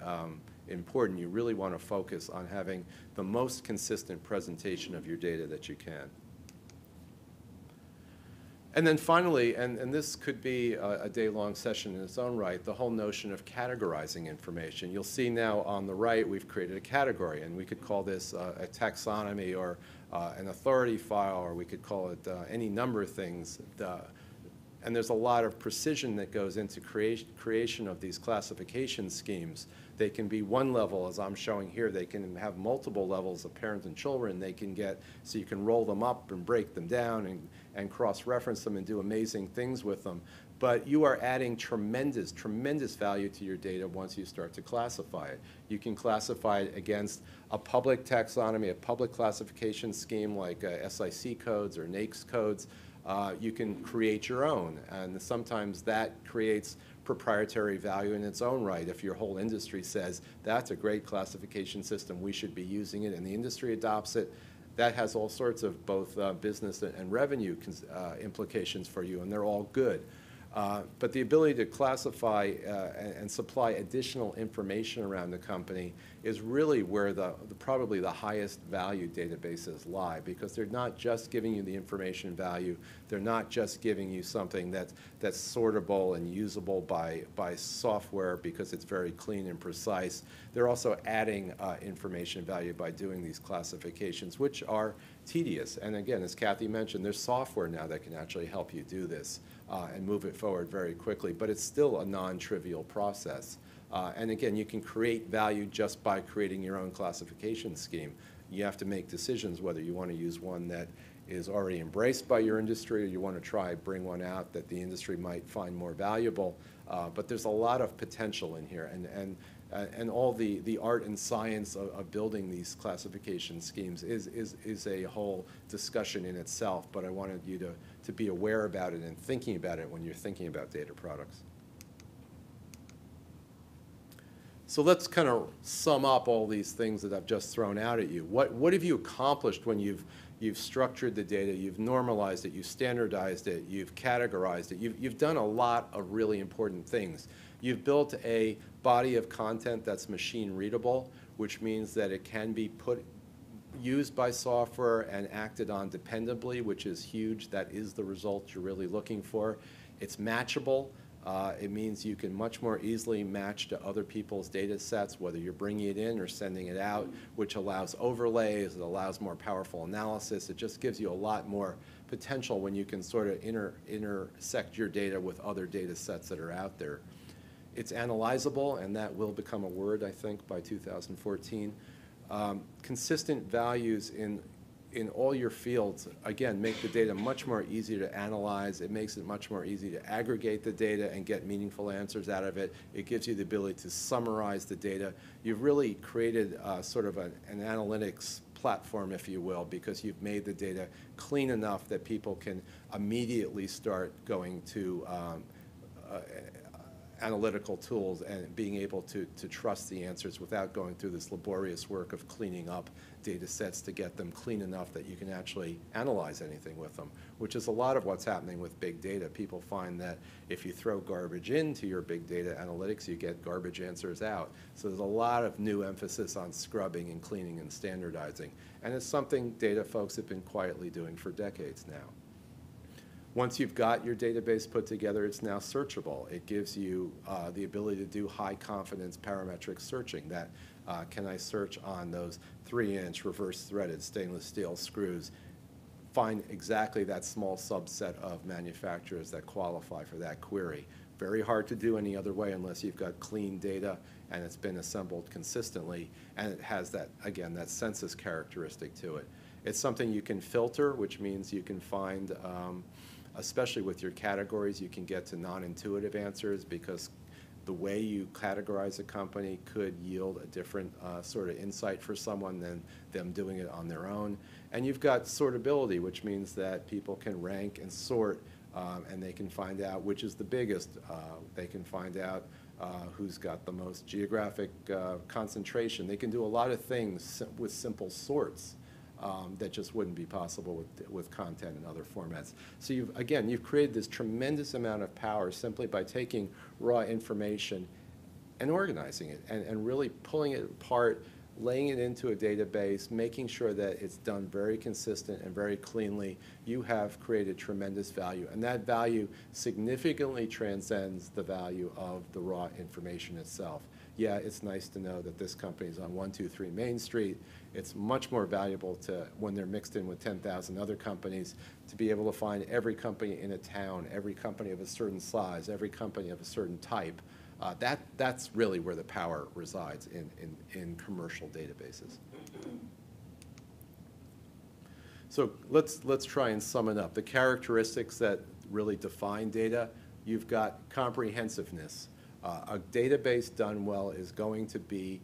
important, you really want to focus on having the most consistent presentation of your data that you can. And then finally, and this could be a day-long session in its own right, the whole notion of categorizing information. You'll see now on the right we've created a category, and we could call this a taxonomy or an authority file, or we could call it any number of things. And there's a lot of precision that goes into creation of these classification schemes. They can be one level, as I'm showing here. They can have multiple levels of parents and children. They can get, so you can roll them up and break them down and cross-reference them and do amazing things with them. But you are adding tremendous, tremendous value to your data once you start to classify it. You can classify it against a public taxonomy, a public classification scheme like SIC codes or NAICS codes. You can create your own, and sometimes that creates proprietary value in its own right. If your whole industry says, that's a great classification system, we should be using it, and the industry adopts it, that has all sorts of both business and revenue implications for you, and they're all good. But the ability to classify and supply additional information around the company is really where probably the highest value databases lie, because they're not just giving you the information value, they're not just giving you something that's sortable and usable by software because it's very clean and precise. They're also adding information value by doing these classifications, which are tedious. And again, as Kathy mentioned, there's software now that can actually help you do this and move it forward very quickly, but it's still a non-trivial process. And again, you can create value just by creating your own classification scheme. You have to make decisions whether you want to use one that is already embraced by your industry or you want to try bring one out that the industry might find more valuable. But there's a lot of potential in here, and all the art and science of building these classification schemes is a whole discussion in itself, but I wanted you to be aware about it and thinking about it when you're thinking about data products. So let's kind of sum up all these things that I've just thrown out at you. What have you accomplished when you've structured the data, you've normalized it, you've standardized it, you've categorized it, you've done a lot of really important things. You've built a body of content that's machine readable, which means that it can be used by software and acted on dependably, which is huge. That is the result you're really looking for. It's matchable. It means you can much more easily match to other people's data sets, whether you're bringing it in or sending it out, which allows overlays, it allows more powerful analysis. It just gives you a lot more potential when you can sort of intersect your data with other data sets that are out there. It's analyzable, and that will become a word, I think, by 2014. Consistent values in all your fields, again, make the data much more easy to analyze. It makes it much more easy to aggregate the data and get meaningful answers out of it. It gives you the ability to summarize the data. You've really created sort of an analytics platform, if you will, because you've made the data clean enough that people can immediately start going to analytical tools and being able to trust the answers without going through this laborious work of cleaning up data sets to get them clean enough that you can actually analyze anything with them, which is a lot of what's happening with big data. People find that if you throw garbage into your big data analytics, you get garbage answers out. So there's a lot of new emphasis on scrubbing and cleaning and standardizing. And it's something data folks have been quietly doing for decades now. Once you've got your database put together, it's now searchable. It gives you the ability to do high confidence parametric searching. That can I search on those 3-inch reverse threaded stainless steel screws, find exactly that small subset of manufacturers that qualify for that query. Very hard to do any other way unless you've got clean data and it's been assembled consistently, and it has that, again, that census characteristic to it. It's something you can filter, which means you can find especially with your categories, you can get to non-intuitive answers because the way you categorize a company could yield a different sort of insight for someone than them doing it on their own. And you've got sortability, which means that people can rank and sort, and they can find out which is the biggest. They can find out who's got the most geographic concentration. They can do a lot of things with simple sorts that just wouldn't be possible with content and other formats. So you've created this tremendous amount of power simply by taking raw information and organizing it and really pulling it apart, laying it into a database, making sure that it's done very consistent and very cleanly. You have created tremendous value, and that value significantly transcends the value of the raw information itself. Yeah, it's nice to know that this company is on 123 Main Street. It's much more valuable to, when they're mixed in with 10,000 other companies, to be able to find every company in a town, every company of a certain size, every company of a certain type. That's really where the power resides in commercial databases. So let's try and sum it up. The characteristics that really define data: you've got comprehensiveness. A database done well is going to be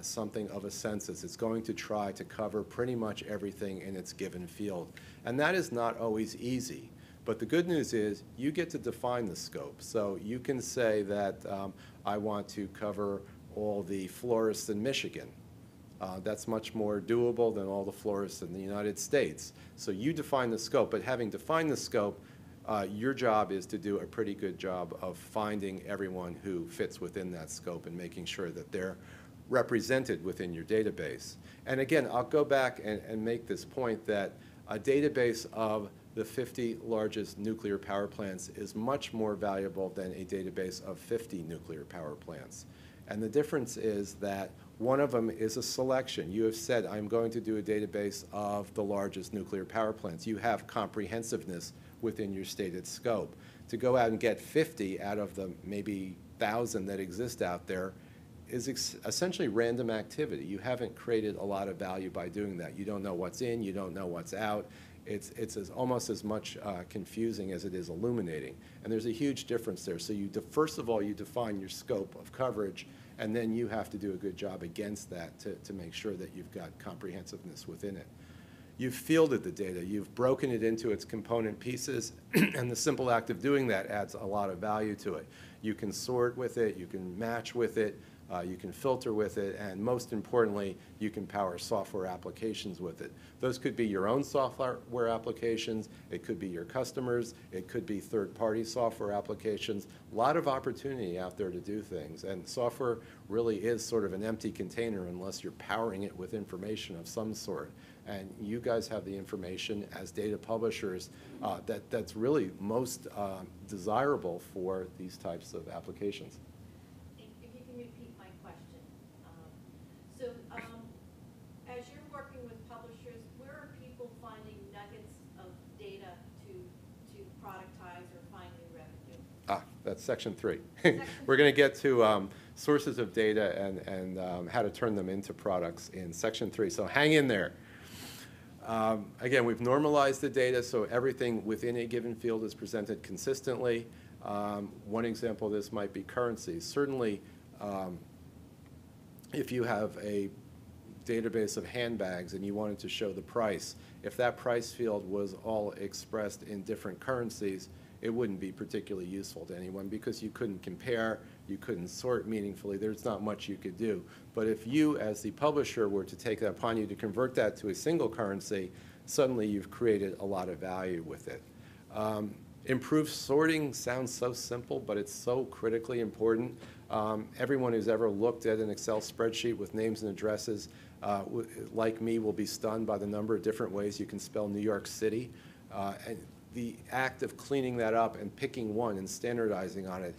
something of a census. It's going to try to cover pretty much everything in its given field. And that is not always easy. But the good news is you get to define the scope. So you can say that I want to cover all the florists in Michigan. That's much more doable than all the florists in the United States. So you define the scope, but having defined the scope, your job is to do a pretty good job of finding everyone who fits within that scope and making sure that they're represented within your database. And again, I'll go back and make this point that a database of the 50 largest nuclear power plants is much more valuable than a database of 50 nuclear power plants. And the difference is that one of them is a selection. You have said, I'm going to do a database of the largest nuclear power plants. You have comprehensiveness within your stated scope. To go out and get 50 out of the maybe 1,000 that exist out there is essentially random activity. You haven't created a lot of value by doing that. You don't know what's in, you don't know what's out. It's almost as much confusing as it is illuminating. And there's a huge difference there. So first of all, you define your scope of coverage, and then you have to do a good job against that to make sure that you've got comprehensiveness within it. You've fielded the data. You've broken it into its component pieces, and the simple act of doing that adds a lot of value to it. You can sort with it. You can match with it. You can filter with it, and most importantly, you can power software applications with it. Those could be your own software applications, it could be your customers, it could be third-party software applications. A lot of opportunity out there to do things, and software really is sort of an empty container unless you're powering it with information of some sort. And you guys have the information as data publishers that's really most desirable for these types of applications. As you're working with publishers, where are people finding nuggets of data to productize or find new revenue? That's section 3. We're going to get to sources of data and how to turn them into products in section 3. So hang in there. Again, we've normalized the data so everything within a given field is presented consistently. One example of this might be currencies. Certainly, if you have a database of handbags and you wanted to show the price, if that price field was all expressed in different currencies, it wouldn't be particularly useful to anyone because you couldn't compare, you couldn't sort meaningfully, there's not much you could do. But if you, as the publisher, were to take that upon you to convert that to a single currency, suddenly you've created a lot of value with it. Improved sorting sounds so simple, but it's so critically important. Everyone who's ever looked at an Excel spreadsheet with names and addresses, like me, will be stunned by the number of different ways you can spell New York City. And the act of cleaning that up and picking one and standardizing on it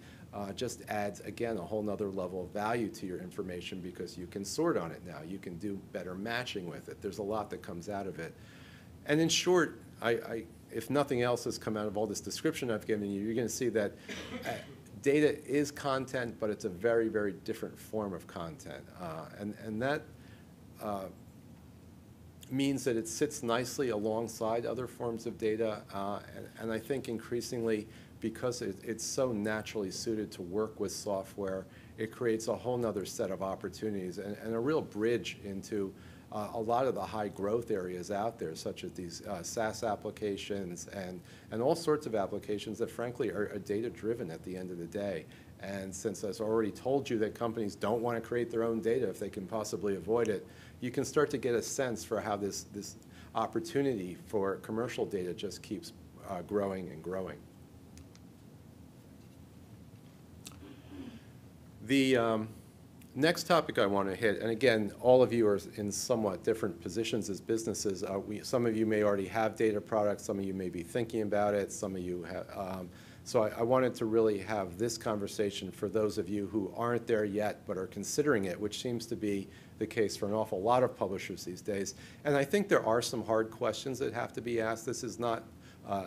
just adds, again, a whole nother level of value to your information because you can sort on it now. You can do better matching with it. There's a lot that comes out of it. And in short, if nothing else has come out of all this description I've given you, you're going to see that data is content, but it's a very, very different form of content. And that means that it sits nicely alongside other forms of data. And I think increasingly because it's so naturally suited to work with software, it creates a whole nother set of opportunities and a real bridge into a lot of the high growth areas out there, such as these SaaS applications and all sorts of applications that frankly are data driven at the end of the day. And since I've already told you that companies don't want to create their own data if they can possibly avoid it, you can start to get a sense for how this opportunity for commercial data just keeps growing and growing. The next topic I want to hit, and again, all of you are in somewhat different positions as businesses. Some of you may already have data products, some of you may be thinking about it, some of you have. So I wanted to really have this conversation for those of you who aren't there yet but are considering it, which seems to be the case for an awful lot of publishers these days. And I think there are some hard questions that have to be asked. This is not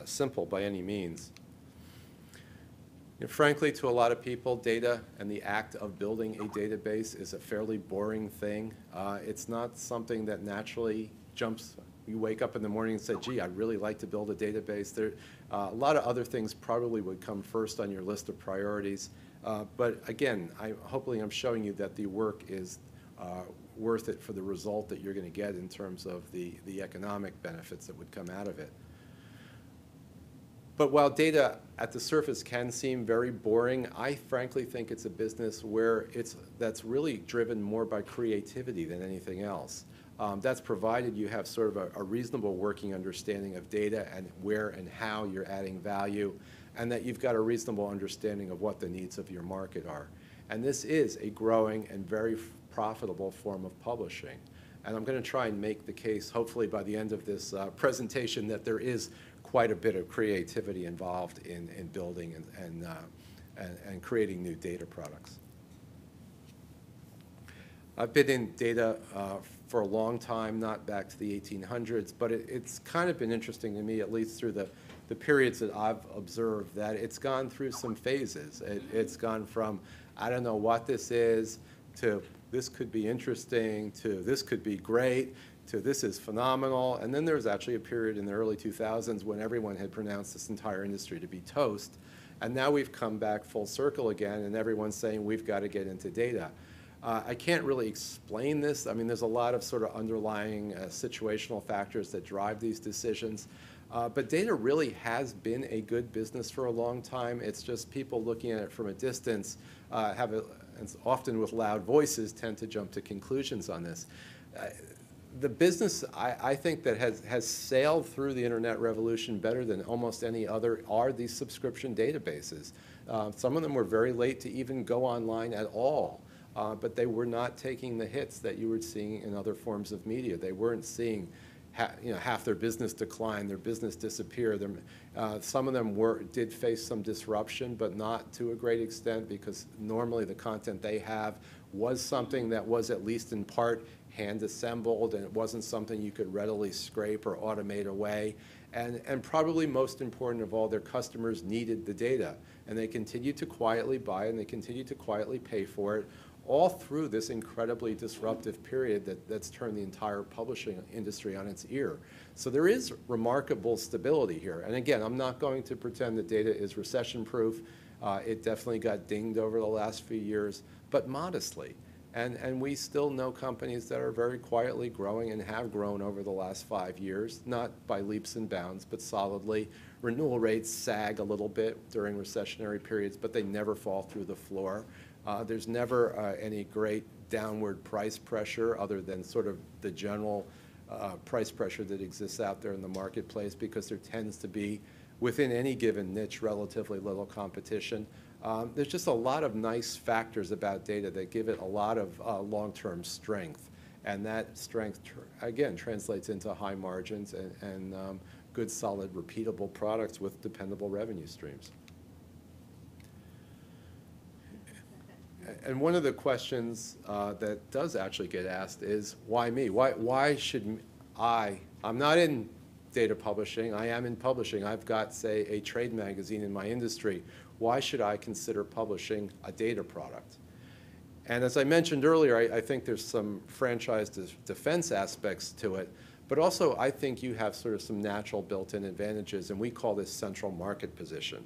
simple by any means. Frankly, to a lot of people, data and the act of building a database is a fairly boring thing. It's not something that naturally jumps. You wake up in the morning and say, gee, I'd really like to build a database. A lot of other things probably would come first on your list of priorities. But again, hopefully I'm showing you that the work is worth it for the result that you're going to get in terms of the economic benefits that would come out of it. But while data at the surface can seem very boring, I frankly think it's a business where that's really driven more by creativity than anything else. That's provided you have sort of a reasonable working understanding of data and where and how you're adding value, and that you've got a reasonable understanding of what the needs of your market are. And this is a growing and very profitable form of publishing. And I'm going to try and make the case, hopefully by the end of this presentation, that there is quite a bit of creativity involved in building and creating new data products. I've been in data for a long time, not back to the 1800s, but it's kind of been interesting to me, at least through the periods that I've observed, that it's gone through some phases. It's gone from, I don't know what this is, to this could be interesting, to this could be great, to this is phenomenal. And then there was actually a period in the early 2000s when everyone had pronounced this entire industry to be toast. And now we've come back full circle again, and everyone's saying we've got to get into data. I can't really explain this. I mean, there's a lot of sort of underlying situational factors that drive these decisions. But data really has been a good business for a long time. It's just people looking at it from a distance and often with loud voices, tend to jump to conclusions on this. The business, I think, that has sailed through the internet revolution better than almost any other are these subscription databases. Some of them were very late to even go online at all. But they were not taking the hits that you were seeing in other forms of media. They weren't seeing half their business decline, their business disappear. Some of them did face some disruption, but not to a great extent, because normally the content they have was something that was at least in part hand assembled, and it wasn't something you could readily scrape or automate away. And probably most important of all, their customers needed the data, and they continued to quietly buy it, and they continued to quietly pay for it, all through this incredibly disruptive period that's turned the entire publishing industry on its ear. So there is remarkable stability here. And again, I'm not going to pretend that data is recession-proof. It definitely got dinged over the last few years, but modestly. And we still know companies that are very quietly growing and have grown over the last 5 years, not by leaps and bounds, but solidly. Renewal rates sag a little bit during recessionary periods, but they never fall through the floor. There's never any great downward price pressure other than sort of the general price pressure that exists out there in the marketplace, because there tends to be, within any given niche, relatively little competition. There's just a lot of nice factors about data that give it a lot of long-term strength. And that strength, again, translates into high margins and good, solid, repeatable products with dependable revenue streams. And one of the questions that does actually get asked is, why me? Why should I'm not in data publishing, I am in publishing. I've got, say, a trade magazine in my industry. Why should I consider publishing a data product? And as I mentioned earlier, I think there's some franchise defense aspects to it, but also I think you have sort of some natural built-in advantages, and we call this central market position.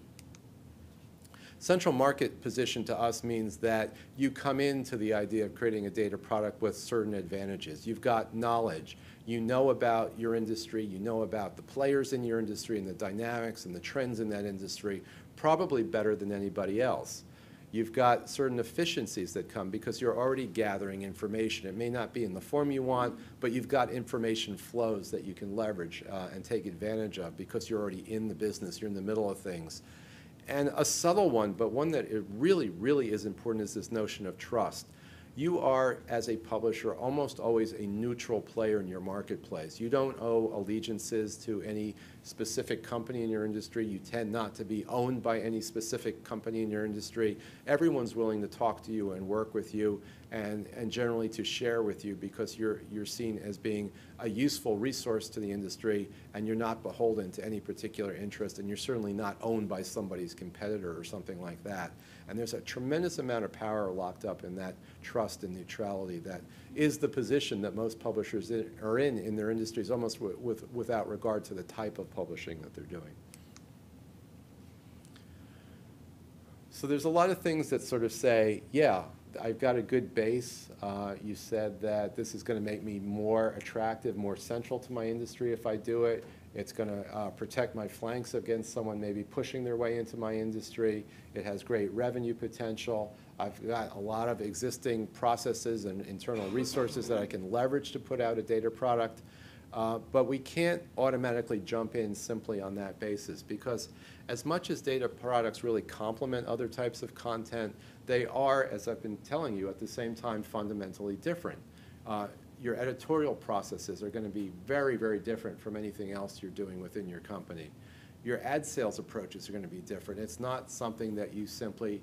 Central market position to us means that you come into the idea of creating a data product with certain advantages. You've got knowledge. You know about your industry. You know about the players in your industry and the dynamics and the trends in that industry probably better than anybody else. You've got certain efficiencies that come because you're already gathering information. It may not be in the form you want, but you've got information flows that you can leverage and take advantage of because you're already in the business, you're in the middle of things. And a subtle one, but one that it really, really is important, is this notion of trust. You are, as a publisher, almost always a neutral player in your marketplace. You don't owe allegiances to any specific company in your industry. You tend not to be owned by any specific company in your industry. Everyone's willing to talk to you and work with you and generally to share with you because you're seen as being a useful resource to the industry, and you're not beholden to any particular interest, and you're certainly not owned by somebody's competitor or something like that. And there's a tremendous amount of power locked up in that trust and neutrality that is the position that most publishers are in their industries, almost without regard to the type of publishing that they're doing. So there's a lot of things that sort of say, yeah, I've got a good base. You said that this is going to make me more attractive, more central to my industry if I do it. It's going to protect my flanks against someone maybe pushing their way into my industry. It has great revenue potential. I've got a lot of existing processes and internal resources that I can leverage to put out a data product. But we can't automatically jump in simply on that basis because as much as data products really complement other types of content, they are, as I've been telling you, at the same time fundamentally different. Your editorial processes are going to be very, very different from anything else you're doing within your company. Your ad sales approaches are going to be different. It's not something that you simply,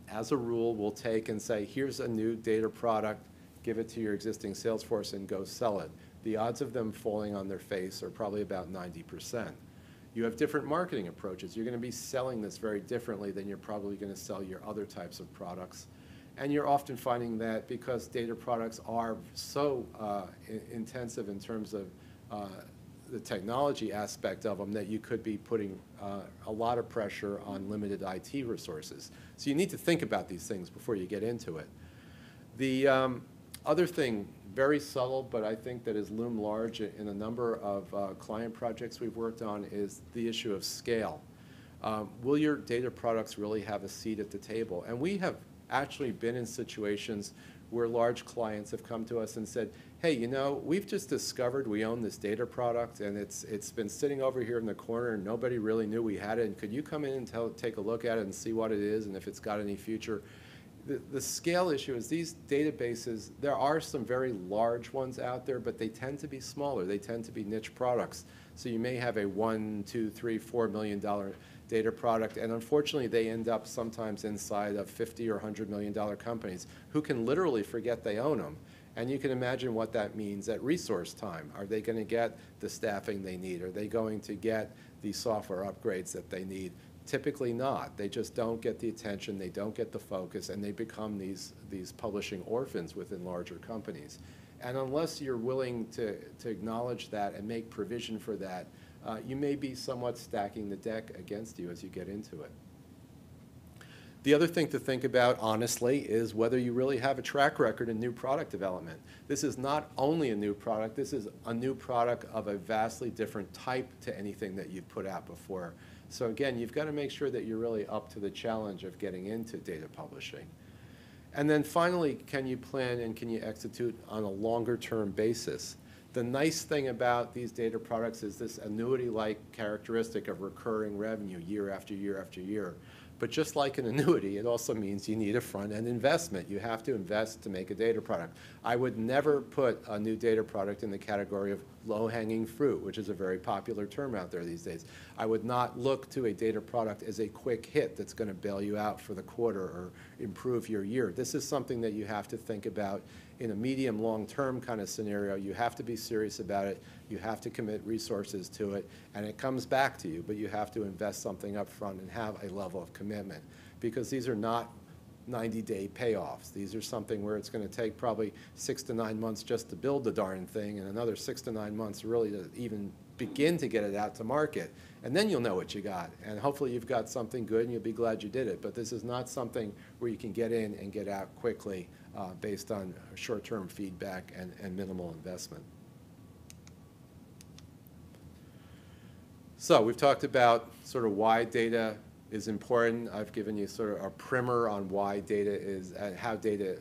as a rule, will take and say, here's a new data product, give it to your existing sales force and go sell it. The odds of them falling on their face are probably about 90%. You have different marketing approaches. You're going to be selling this very differently than you're probably going to sell your other types of products. And you're often finding that because data products are so intensive in terms of the technology aspect of them that you could be putting a lot of pressure on limited IT resources. So you need to think about these things before you get into it. The other thing, very subtle, but I think that has loomed large in a number of client projects we've worked on, is the issue of scale. Will your data products really have a seat at the table? And we have actually been in situations where large clients have come to us and said, hey, you know, we've just discovered we own this data product and it's been sitting over here in the corner and nobody really knew we had it, and could you come in and take a look at it and see what it is and if it's got any future? The scale issue is these databases, there are some very large ones out there, but they tend to be smaller. They tend to be niche products. So you may have a $1, $2, $3, $4 million data product, and unfortunately they end up sometimes inside of $50 or $100 million companies who can literally forget they own them. And you can imagine what that means at resource time. Are they going to get the staffing they need? Are they going to get the software upgrades that they need? Typically not. They just don't get the attention, they don't get the focus, and they become these publishing orphans within larger companies. And unless you're willing to acknowledge that and make provision for that, you may be somewhat stacking the deck against you as you get into it. The other thing to think about, honestly, is whether you really have a track record in new product development. This is not only a new product, this is a new product of a vastly different type to anything that you've put out before. So again, you've got to make sure that you're really up to the challenge of getting into data publishing. And then finally, can you plan and can you execute on a longer-term basis? The nice thing about these data products is this annuity-like characteristic of recurring revenue year after year after year. But just like an annuity, it also means you need a front-end investment. You have to invest to make a data product. I would never put a new data product in the category of low-hanging fruit, which is a very popular term out there these days. I would not look to a data product as a quick hit that's going to bail you out for the quarter or improve your year. This is something that you have to think about in a medium, long-term kind of scenario. You have to be serious about it. You have to commit resources to it, and it comes back to you, but you have to invest something up front and have a level of commitment, because these are not 90-day payoffs. These are something where it's going to take probably 6 to 9 months just to build the darn thing, and another 6 to 9 months really to even begin to get it out to market. And then you'll know what you got. And hopefully you've got something good and you'll be glad you did it. But this is not something where you can get in and get out quickly based on short-term feedback and minimal investment. So we've talked about sort of why data is important. I've given you sort of a primer on why data is, and how data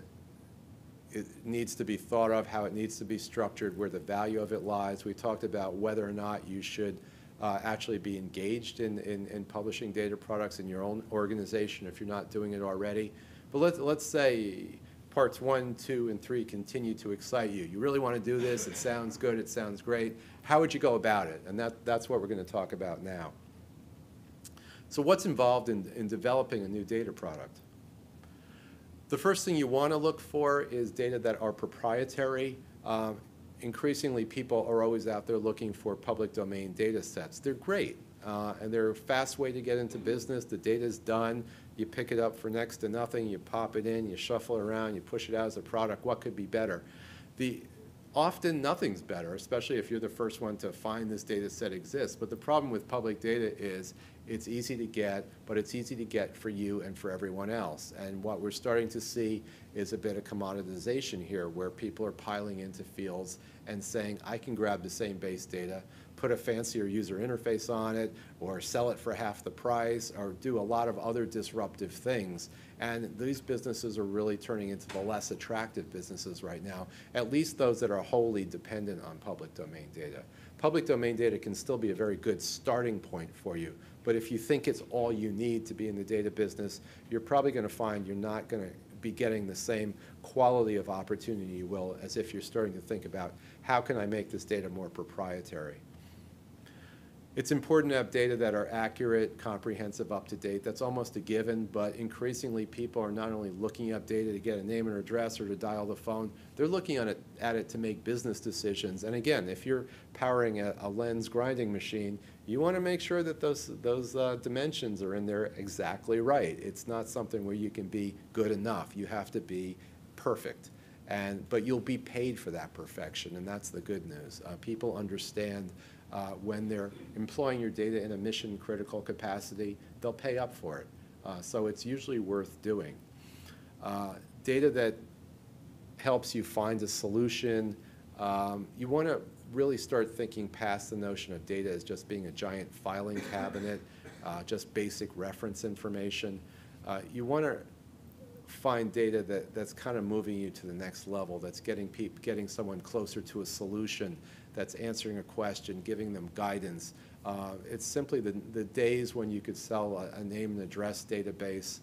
needs to be thought of, how it needs to be structured, where the value of it lies. We talked about whether or not you should actually be engaged in publishing data products in your own organization if you're not doing it already. But let's say parts 1, 2, and 3 continue to excite you. You really want to do this. It sounds good. It sounds great. How would you go about it? And that's what we're going to talk about now. So what's involved in developing a new data product? The first thing you want to look for is data that are proprietary. Increasingly, people are always out there looking for public domain data sets. They're great, and they're a fast way to get into business. The data's done. You pick it up for next to nothing. You pop it in. You shuffle it around. You push it out as a product. What could be better? Often nothing's better, especially if you're the first one to find this data set exists. But the problem with public data is it's easy to get, but it's easy to get for you and for everyone else. And what we're starting to see is a bit of commoditization here, where people are piling into fields and saying, I can grab the same base data, put a fancier user interface on it, or sell it for half the price, or do a lot of other disruptive things. And these businesses are really turning into the less attractive businesses right now, at least those that are wholly dependent on public domain data. Public domain data can still be a very good starting point for you, but if you think it's all you need to be in the data business, you're probably going to find you're not going to be getting the same quality of opportunity you will as if you're starting to think about, how can I make this data more proprietary? It's important to have data that are accurate, comprehensive, up-to-date. That's almost a given, but increasingly people are not only looking up data to get a name and address or to dial the phone, they're looking at it to make business decisions. And again, if you're powering a lens grinding machine, you want to make sure that those dimensions are in there exactly right. It's not something where you can be good enough. You have to be perfect. But you'll be paid for that perfection, and that's the good news. People understand when they're employing your data in a mission-critical capacity, they'll pay up for it. So it's usually worth doing. Data that helps you find a solution, you want to really start thinking past the notion of data as just being a giant filing cabinet, just basic reference information. You want to find data that's kind of moving you to the next level, that's getting someone closer to a solution, that's answering a question, giving them guidance. It's simply the days when you could sell a name and address database.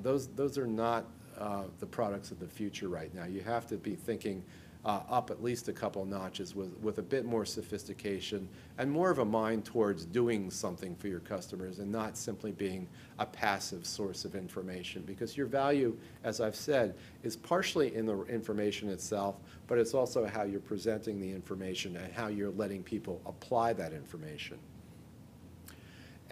Those are not the products of the future right now. You have to be thinking up at least a couple notches with a bit more sophistication and more of a mind towards doing something for your customers and not simply being a passive source of information, because your value, as I've said, is partially in the information itself, but it's also how you're presenting the information and how you're letting people apply that information.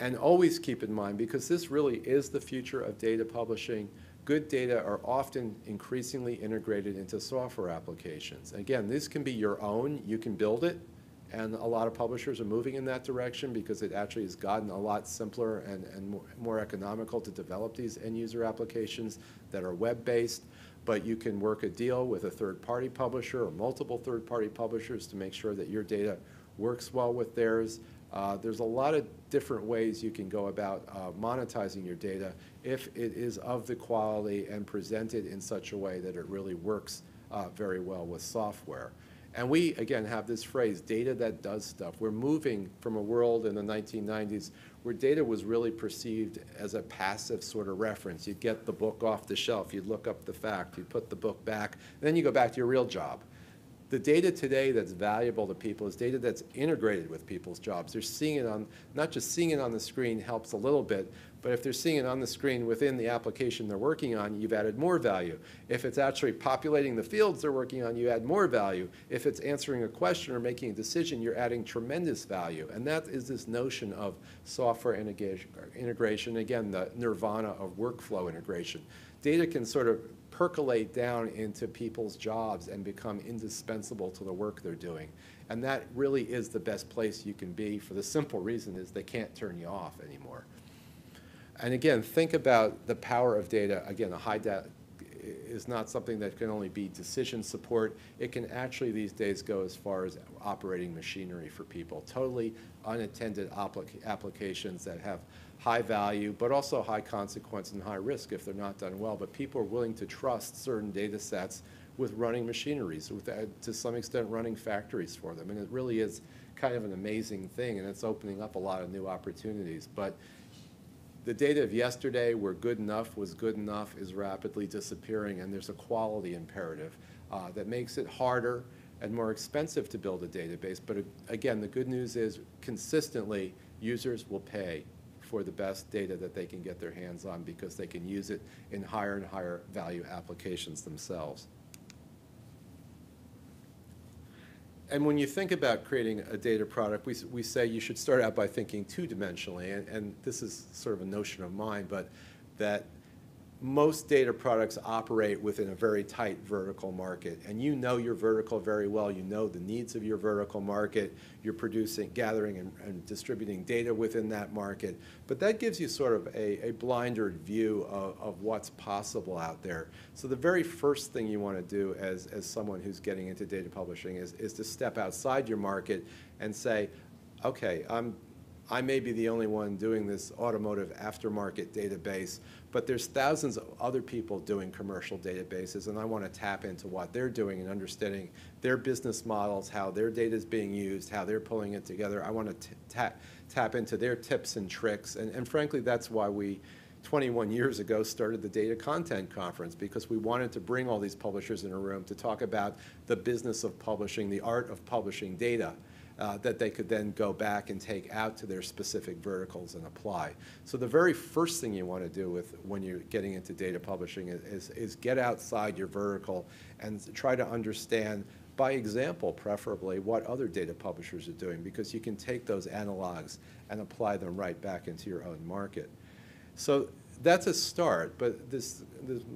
And always keep in mind, because this really is the future of data publishing, good data are often increasingly integrated into software applications. Again, this can be your own. You can build it, and a lot of publishers are moving in that direction because it actually has gotten a lot simpler and more economical to develop these end-user applications that are web-based. But you can work a deal with a third-party publisher or multiple third-party publishers to make sure that your data works well with theirs. There's a lot of different ways you can go about monetizing your data if it is of the quality and presented in such a way that it really works very well with software. And we, again, have this phrase, data that does stuff. We're moving from a world in the 1990s where data was really perceived as a passive sort of reference. You'd get the book off the shelf, you'd look up the fact, you'd put the book back, and then you go back to your real job. The data today that's valuable to people is data that's integrated with people's jobs. They're seeing it on, not just seeing it on the screen helps a little bit, but if they're seeing it on the screen within the application they're working on, you've added more value. If it's actually populating the fields they're working on, you add more value. If it's answering a question or making a decision, you're adding tremendous value. And that is this notion of software integration, again, the nirvana of workflow integration. Data can sort of percolate down into people's jobs and become indispensable to the work they're doing. And that really is the best place you can be, for the simple reason is they can't turn you off anymore. And again, think about the power of data. Again, a high data is not something that can only be decision support. It can actually these days go as far as operating machinery for people. Totally unattended applications that have high value, but also high consequence and high risk if they're not done well. But people are willing to trust certain data sets with running machineries, with, to some extent, running factories for them. And it really is kind of an amazing thing, and it's opening up a lot of new opportunities. But the data of yesterday, where good enough was good enough, is rapidly disappearing, and there's a quality imperative that makes it harder and more expensive to build a database. But again, the good news is consistently users will pay for the best data that they can get their hands on because they can use it in higher and higher value applications themselves. And when you think about creating a data product, we say you should start out by thinking two-dimensionally, and this is sort of a notion of mine, but that most data products operate within a very tight vertical market. And you know your vertical very well. You know the needs of your vertical market. You're producing, gathering, and distributing data within that market. But that gives you sort of a blinded view of what's possible out there. So the very first thing you want to do as someone who's getting into data publishing is to step outside your market and say, okay, I may be the only one doing this automotive aftermarket database, but there's thousands of other people doing commercial databases, and I want to tap into what they're doing and understanding their business models, how their data is being used, how they're pulling it together. I want to tap into their tips and tricks, and frankly, that's why we, 21 years ago, started the DataContent Conference, because we wanted to bring all these publishers in a room to talk about the business of publishing, the art of publishing data. That they could then go back and take out to their specific verticals and apply. So the very first thing you want to do when you're getting into data publishing is get outside your vertical and try to understand, by example preferably, what other data publishers are doing, because you can take those analogs and apply them right back into your own market. So that's a start, but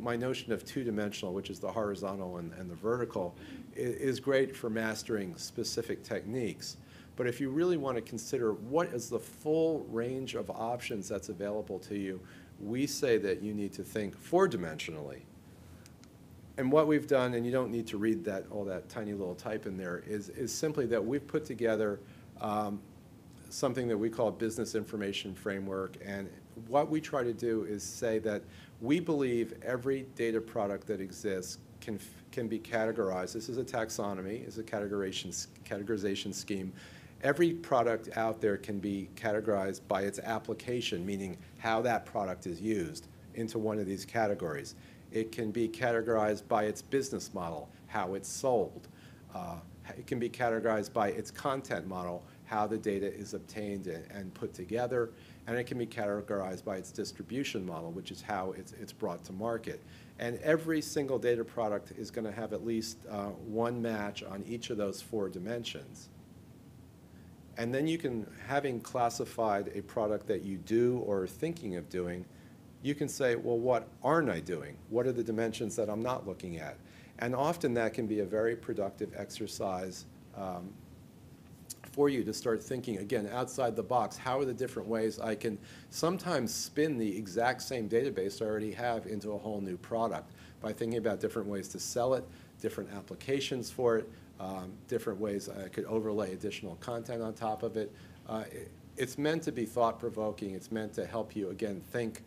my notion of two-dimensional, which is the horizontal and the vertical, is great for mastering specific techniques. But if you really want to consider what is the full range of options that's available to you, we say that you need to think four-dimensionally. And what we've done, and you don't need to read all that tiny little type in there, is simply that we've put together something that we call a business information framework. And what we try to do is say that we believe every data product that exists can be categorized. This is a taxonomy, is a categorization scheme. Every product out there can be categorized by its application, meaning how that product is used, into one of these categories. It can be categorized by its business model, how it's sold. It can be categorized by its content model, how the data is obtained and put together, and it can be categorized by its distribution model, which is how it's brought to market. And every single data product is going to have at least one match on each of those four dimensions. And then you can, having classified a product that you do or are thinking of doing, you can say, well, what aren't I doing? What are the dimensions that I'm not looking at? And often that can be a very productive exercise for you to start thinking, again, outside the box. How are the different ways I can sometimes spin the exact same database I already have into a whole new product by thinking about different ways to sell it, different applications for it, different ways I could overlay additional content on top of it. It's meant to be thought-provoking. It's meant to help you, again, think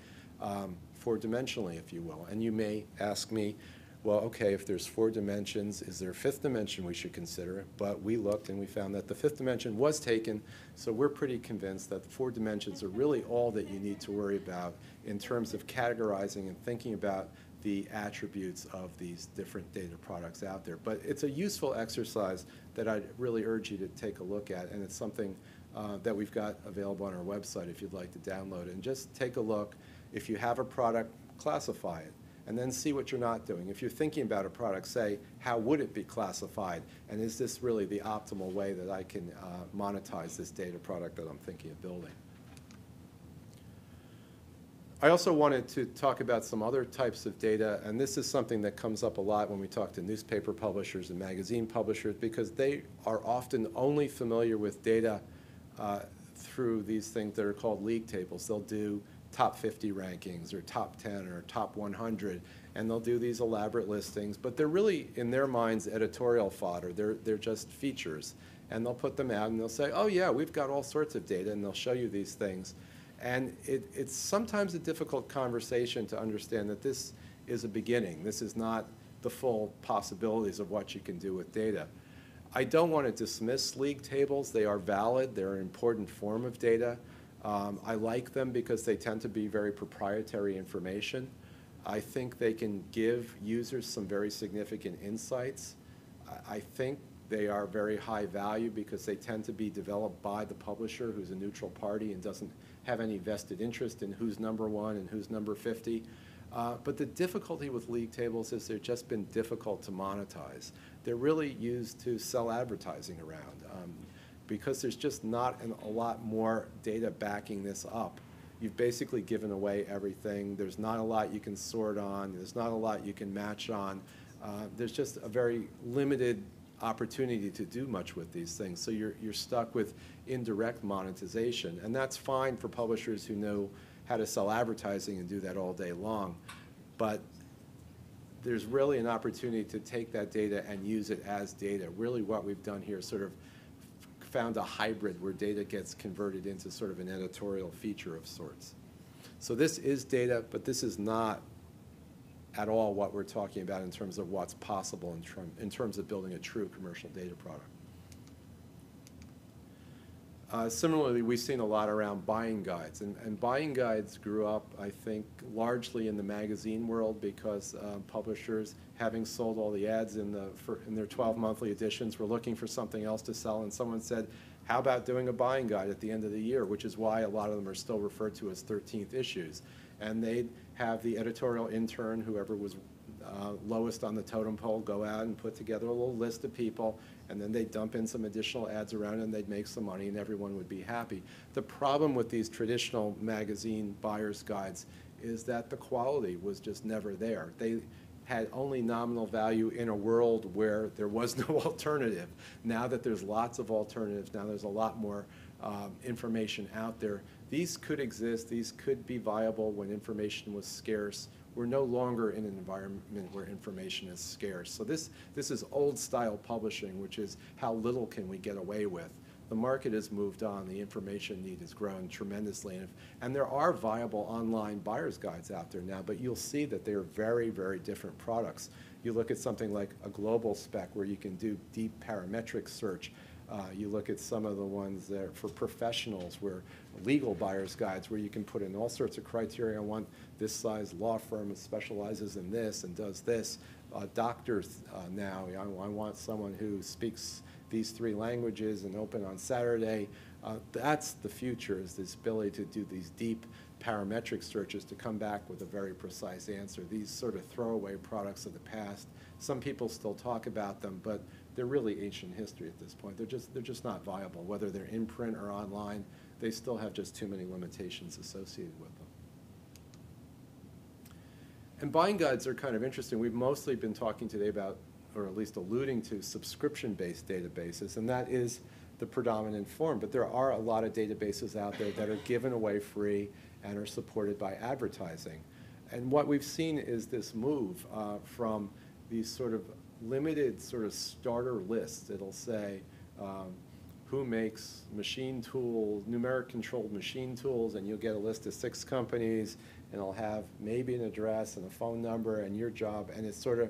four-dimensionally, if you will. And you may ask me, well, okay, if there's four dimensions, is there a fifth dimension we should consider? But we looked and we found that the fifth dimension was taken, so we're pretty convinced that the four dimensions are really all that you need to worry about in terms of categorizing and thinking about the attributes of these different data products out there. But it's a useful exercise that I'd really urge you to take a look at, and it's something that we've got available on our website if you'd like to download it. And just take a look. If you have a product, classify it, and then see what you're not doing. If you're thinking about a product, say, how would it be classified? And is this really the optimal way that I can monetize this data product that I'm thinking of building? I also wanted to talk about some other types of data, and this is something that comes up a lot when we talk to newspaper publishers and magazine publishers, because they are often only familiar with data through these things that are called league tables. They'll do top 50 rankings or top 10 or top 100, and they'll do these elaborate listings, but they're really, in their minds, editorial fodder. They're just features, and they'll put them out and they'll say, oh yeah, we've got all sorts of data, and they'll show you these things. And it's sometimes a difficult conversation to understand that this is a beginning. This is not the full possibilities of what you can do with data. I don't want to dismiss league tables. They are valid. They're an important form of data. I like them because they tend to be very proprietary information. I think they can give users some very significant insights. I think they are very high value because they tend to be developed by the publisher, who's a neutral party and doesn't have any vested interest in who's number 1 and who's number 50. But the difficulty with league tables is they've just been difficult to monetize. They're really used to sell advertising around because there's just not a lot more data backing this up. You've basically given away everything. There's not a lot you can sort on. There's not a lot you can match on. There's just a very limited opportunity to do much with these things. So you're stuck with indirect monetization, and that's fine for publishers who know how to sell advertising and do that all day long. But there's really an opportunity to take that data and use it as data. Really what we've done here is sort of found a hybrid where data gets converted into sort of an editorial feature of sorts. So this is data, but this is not at all what we're talking about in terms of what's possible in terms of building a true commercial data product. Similarly, we've seen a lot around buying guides, and buying guides grew up, I think, largely in the magazine world because publishers, having sold all the ads in their 12 monthly editions, were looking for something else to sell, and someone said, how about doing a buying guide at the end of the year, which is why a lot of them are still referred to as 13th issues. And they'd have the editorial intern, whoever was lowest on the totem pole, go out and put together a little list of people, and then they'd dump in some additional ads around it, and they'd make some money, and everyone would be happy. The problem with these traditional magazine buyer's guides is that the quality was just never there. They had only nominal value in a world where there was no alternative. Now that there's lots of alternatives, now there's a lot more information out there. These could exist, these could be viable when information was scarce. We're no longer in an environment where information is scarce. So this is old style publishing, which is how little can we get away with. The market has moved on, the information need has grown tremendously, and there are viable online buyer's guides out there now, but you'll see that they are very, very different products. You look at something like a global spec where you can do deep parametric search. You look at some of the ones that are for professionals, where legal buyer's guides, where you can put in all sorts of criteria. I want this size law firm that specializes in this and does this. Doctors now, I want someone who speaks these 3 languages and open on Saturday. That's the future, is this ability to do these deep parametric searches to come back with a very precise answer. These sort of throwaway products of the past, some people still talk about them, but they're really ancient history at this point. They're just not viable. Whether they're in print or online, they still have just too many limitations associated with them. And buying guides are kind of interesting. We've mostly been talking today about, or at least alluding to, subscription-based databases, and that is the predominant form. But there are a lot of databases out there that are given away free and are supported by advertising. And what we've seen is this move from these sort of limited sort of starter lists. It'll say who makes machine tools, numeric controlled machine tools, and you'll get a list of 6 companies, and it'll have maybe an address and a phone number and your job, and it's sort of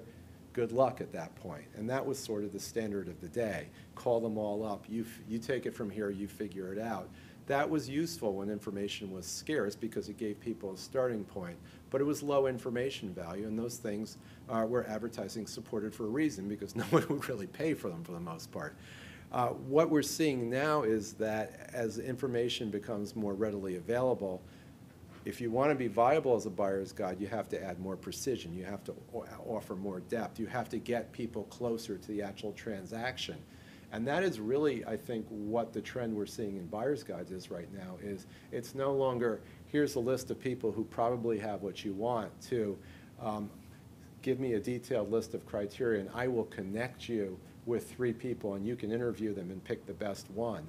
good luck at that point. And that was sort of the standard of the day. Call them all up. You take it from here, you figure it out. That was useful when information was scarce because it gave people a starting point, but it was low information value, and those things were advertising supported for a reason, because no one would really pay for them for the most part. What we're seeing now is that as information becomes more readily available, if you want to be viable as a buyer's guide, you have to add more precision. You have to offer more depth. You have to get people closer to the actual transaction. And that is really, I think, what the trend we're seeing in buyer's guides is right now, is it's no longer, here's a list of people who probably have what you want, to give me a detailed list of criteria and I will connect you with 3 people and you can interview them and pick the best one.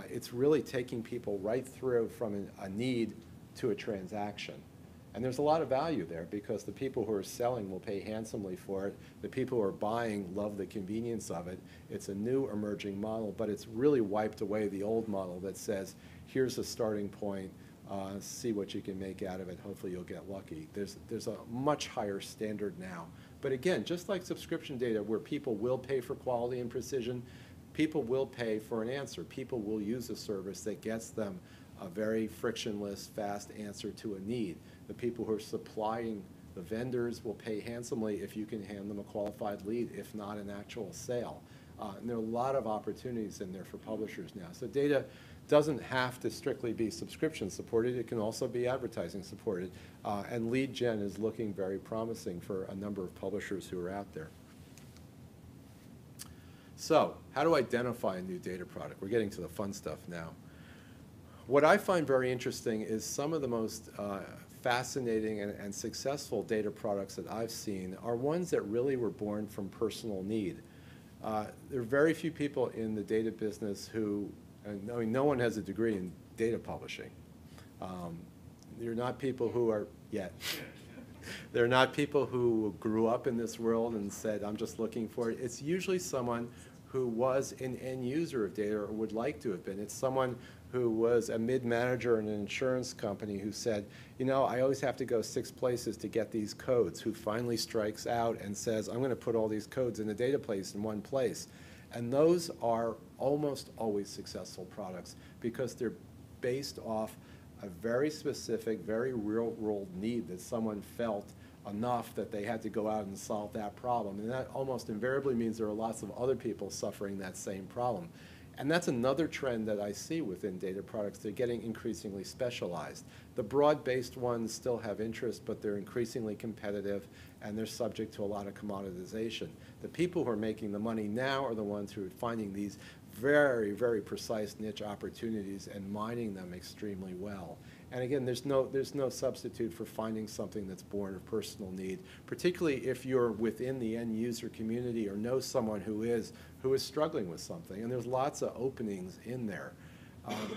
It's really taking people right through from a need to a transaction. And there's a lot of value there because the people who are selling will pay handsomely for it. The people who are buying love the convenience of it. It's a new emerging model, but it's really wiped away the old model that says, here's a starting point, see what you can make out of it, hopefully you'll get lucky. There's a much higher standard now. But again, just like subscription data where people will pay for quality and precision, people will pay for an answer. People will use a service that gets them a very frictionless, fast answer to a need. The people who are supplying the vendors will pay handsomely if you can hand them a qualified lead, if not an actual sale. And there are a lot of opportunities in there for publishers now. So data doesn't have to strictly be subscription supported. It can also be advertising supported. And lead gen is looking very promising for a number of publishers who are out there. So how to identify a new data product? We're getting to the fun stuff now. What I find very interesting is some of the most fascinating and successful data products that I've seen are ones that really were born from personal need. There are very few people in the data business who, and I mean, no one has a degree in data publishing. They're not people who are, yet. They're not people who grew up in this world and said, I'm just looking for it. It's usually someone who was an end user of data or would like to have been. It's someone who was a mid-manager in an insurance company who said, you know, I always have to go 6 places to get these codes, who finally strikes out and says, I'm going to put all these codes in a database in one place. And those are almost always successful products because they're based off a very specific, very real-world need that someone felt enough that they had to go out and solve that problem. And that almost invariably means there are lots of other people suffering that same problem. And that's another trend that I see within data products. They're getting increasingly specialized. The broad-based ones still have interest, but they're increasingly competitive, and they're subject to a lot of commoditization. The people who are making the money now are the ones who are finding these very, very precise niche opportunities and mining them extremely well. And again, there's no substitute for finding something that's born of personal need, particularly if you're within the end user community or know someone who is struggling with something. And there's lots of openings in there.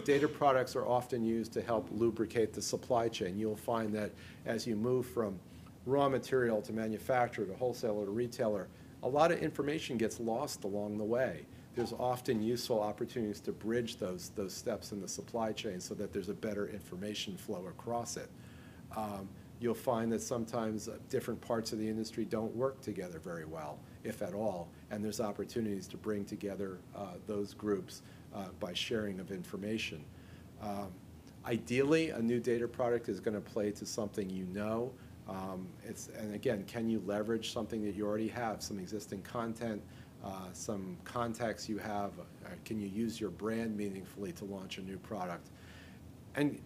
Data products are often used to help lubricate the supply chain. You'll find that as you move from raw material to manufacturer to wholesaler to retailer, a lot of information gets lost along the way. There's often useful opportunities to bridge those steps in the supply chain so that there's a better information flow across it. You'll find that sometimes different parts of the industry don't work together very well, if at all, and there's opportunities to bring together those groups by sharing of information. Ideally, a new data product is going to play to something you know. And again, can you leverage something that you already have, some existing content, some contacts you have? Can you use your brand meaningfully to launch a new product? And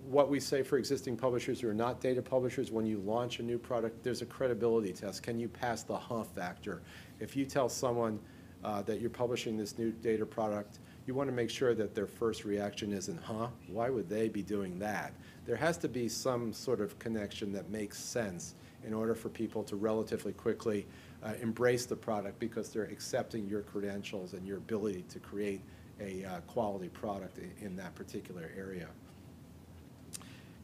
what we say for existing publishers who are not data publishers, when you launch a new product, there's a credibility test. Can you pass the huh factor? If you tell someone that you're publishing this new data product, you want to make sure that their first reaction isn't, huh? Why would they be doing that? There has to be some sort of connection that makes sense in order for people to relatively quickly embrace the product because they're accepting your credentials and your ability to create a quality product in that particular area.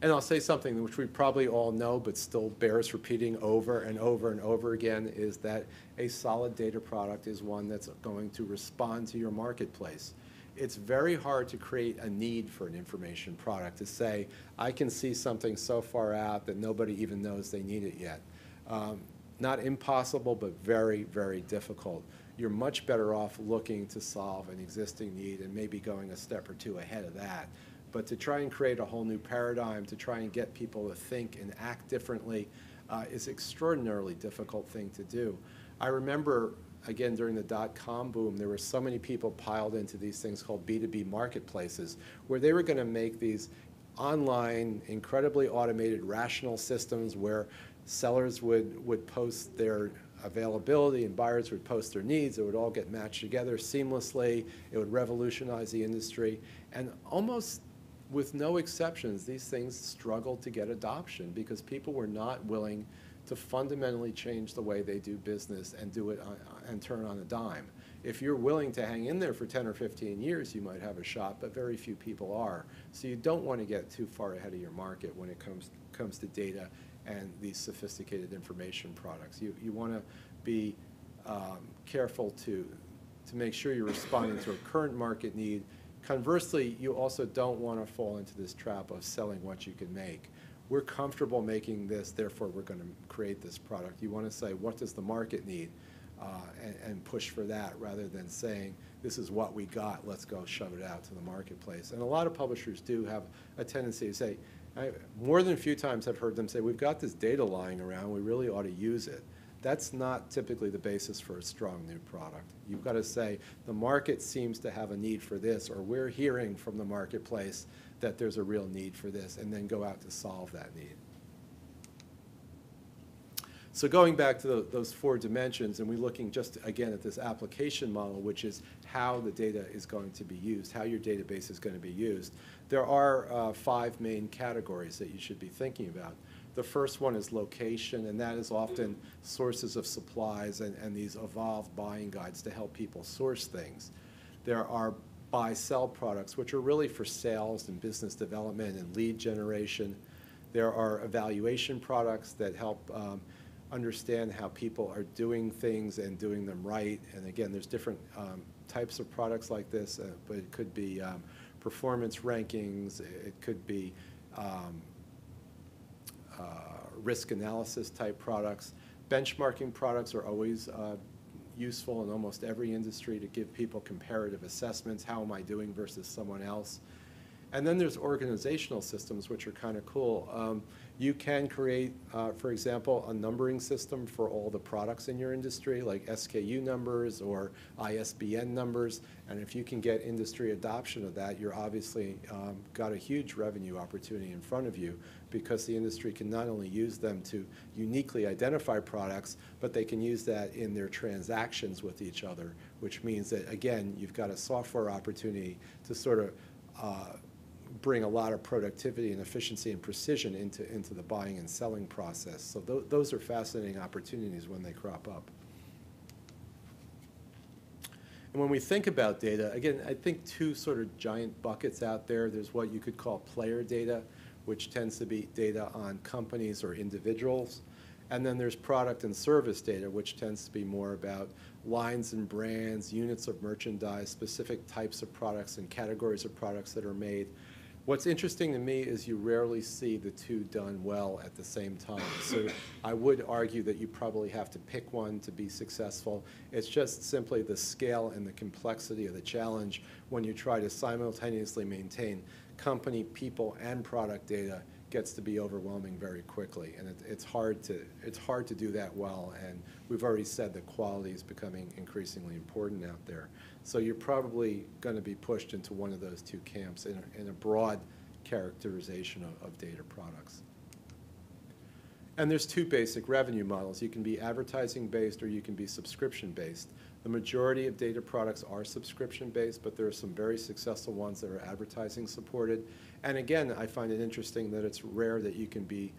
And I'll say something which we probably all know but still bears repeating over and over and over again, is that a solid data product is one that's going to respond to your marketplace. It's very hard to create a need for an information product, to say, I can see something so far out that nobody even knows they need it yet. Not impossible, but very, very difficult. You're much better off looking to solve an existing need and maybe going a step or two ahead of that. But to try and create a whole new paradigm, to try and get people to think and act differently is an extraordinarily difficult thing to do. I remember, again, during the dot-com boom, there were so many people piled into these things called B2B marketplaces, where they were going to make these online, incredibly automated, rational systems where sellers would post their availability, and buyers would post their needs. It would all get matched together seamlessly. It would revolutionize the industry. And almost with no exceptions, these things struggled to get adoption because people were not willing to fundamentally change the way they do business and do it and turn on a dime. If you're willing to hang in there for 10 or 15 years, you might have a shot, but very few people are. So you don't want to get too far ahead of your market when it comes to data and these sophisticated information products. You want to be careful to make sure you're responding to a current market need. Conversely, you also don't want to fall into this trap of selling what you can make. We're comfortable making this, therefore we're going to create this product. You want to say, what does the market need? And push for that rather than saying, this is what we got, let's go shove it out to the marketplace. And a lot of publishers do have a tendency to say, more than a few times I've heard them say, we've got this data lying around, we really ought to use it. That's not typically the basis for a strong new product. You've got to say, the market seems to have a need for this, or we're hearing from the marketplace that there's a real need for this, and then go out to solve that need. So going back to those 4 dimensions, and we're looking just again at this application model, which is how the data is going to be used, how your database is going to be used. There are 5 main categories that you should be thinking about. The first one is location, and that is often sources of supplies and these evolved buying guides to help people source things. There are buy-sell products, which are really for sales and business development and lead generation. There are evaluation products that help understand how people are doing things and doing them right. And again, there's different types of products like this, but it could be performance rankings, it could be risk analysis type products. Benchmarking products are always useful in almost every industry to give people comparative assessments. How am I doing versus someone else? And then there's organizational systems, which are kind of cool. You can create, for example, a numbering system for all the products in your industry, like SKU numbers or ISBN numbers. And if you can get industry adoption of that, you're obviously got a huge revenue opportunity in front of you, because the industry can not only use them to uniquely identify products, but they can use that in their transactions with each other, which means that, again, you've got a software opportunity to sort of bring a lot of productivity and efficiency and precision into the buying and selling process. So those are fascinating opportunities when they crop up. And when we think about data, again, I think 2 sort of giant buckets out there. There's what you could call player data, which tends to be data on companies or individuals. And then there's product and service data, which tends to be more about lines and brands, units of merchandise, specific types of products and categories of products that are made. What's interesting to me is you rarely see the 2 done well at the same time. So I would argue that you probably have to pick one to be successful. It's just simply the scale and the complexity of the challenge when you try to simultaneously maintain company, people, and product data gets to be overwhelming very quickly. And it's hard to do that well. And we've already said that quality is becoming increasingly important out there. So you're probably going to be pushed into one of those 2 camps in a broad characterization of data products. And there's 2 basic revenue models. You can be advertising-based or you can be subscription-based. The majority of data products are subscription-based, but there are some very successful ones that are advertising-supported. And again, I find it interesting that it's rare that you can be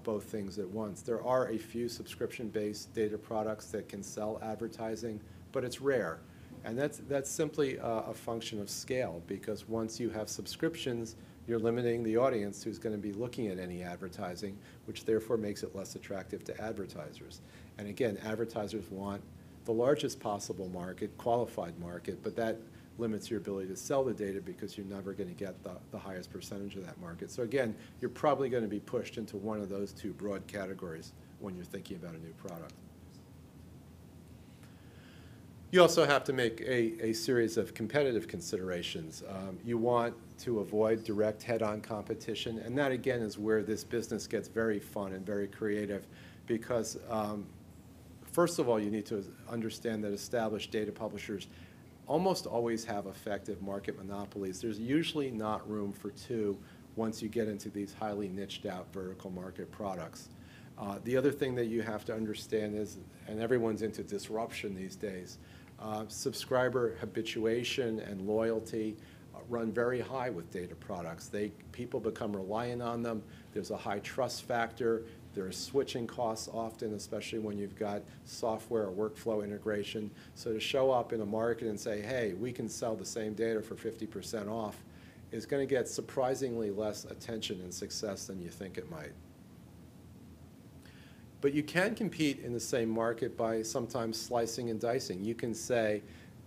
both things at once. There are a few subscription-based data products that can sell advertising, but it's rare. And that's simply a function of scale, because once you have subscriptions, you're limiting the audience who's going to be looking at any advertising, which therefore makes it less attractive to advertisers. And again, advertisers want the largest possible market, qualified market, but that limits your ability to sell the data because you're never going to get the highest percentage of that market. So again, you're probably going to be pushed into one of those 2 broad categories when you're thinking about a new product. You also have to make a series of competitive considerations. You want to avoid direct head-on competition, and that again is where this business gets very fun and very creative, because first of all, you need to understand that established data publishers almost always have effective market monopolies. There's usually not room for 2 once you get into these highly niched out vertical market products. The other thing that you have to understand is, and everyone's into disruption these days, subscriber habituation and loyalty run very high with data products. People become reliant on them. There's a high trust factor. There are switching costs often, especially when you've got software or workflow integration. So to show up in a market and say, hey, we can sell the same data for 50% off, is going to get surprisingly less attention and success than you think it might. But you can compete in the same market by sometimes slicing and dicing. You can say,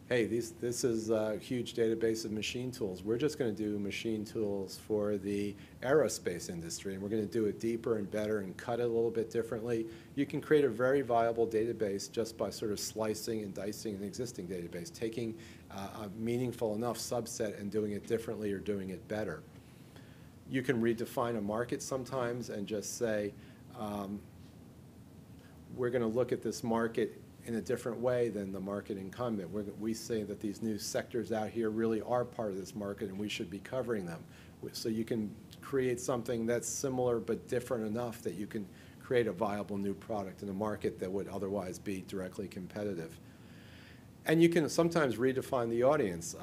hey, this is a huge database of machine tools. We're just going to do machine tools for the aerospace industry, and we're going to do it deeper and better and cut it a little bit differently. You can create a very viable database just by sort of slicing and dicing an existing database, taking a meaningful enough subset and doing it differently or doing it better. You can redefine a market sometimes and just say, we're going to look at this market in a different way than the market incumbent. We say that these new sectors out here really are part of this market and we should be covering them. So you can create something that's similar but different enough that you can create a viable new product in a market that would otherwise be directly competitive. And you can sometimes redefine the audience.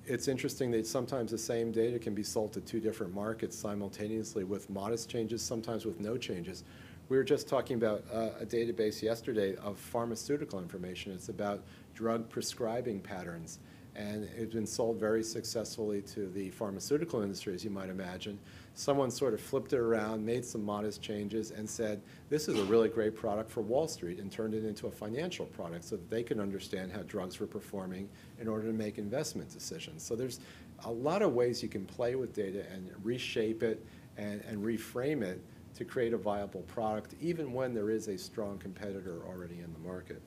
It's interesting that sometimes the same data can be sold to two different markets simultaneously with modest changes, sometimes with no changes. We were just talking about a database yesterday of pharmaceutical information. It's about drug prescribing patterns. And it's been sold very successfully to the pharmaceutical industry, as you might imagine. Someone sort of flipped it around, made some modest changes, and said, this is a really great product for Wall Street, and turned it into a financial product so that they could understand how drugs were performing in order to make investment decisions. So there's a lot of ways you can play with data and reshape it and reframe it to create a viable product, even when there is a strong competitor already in the market.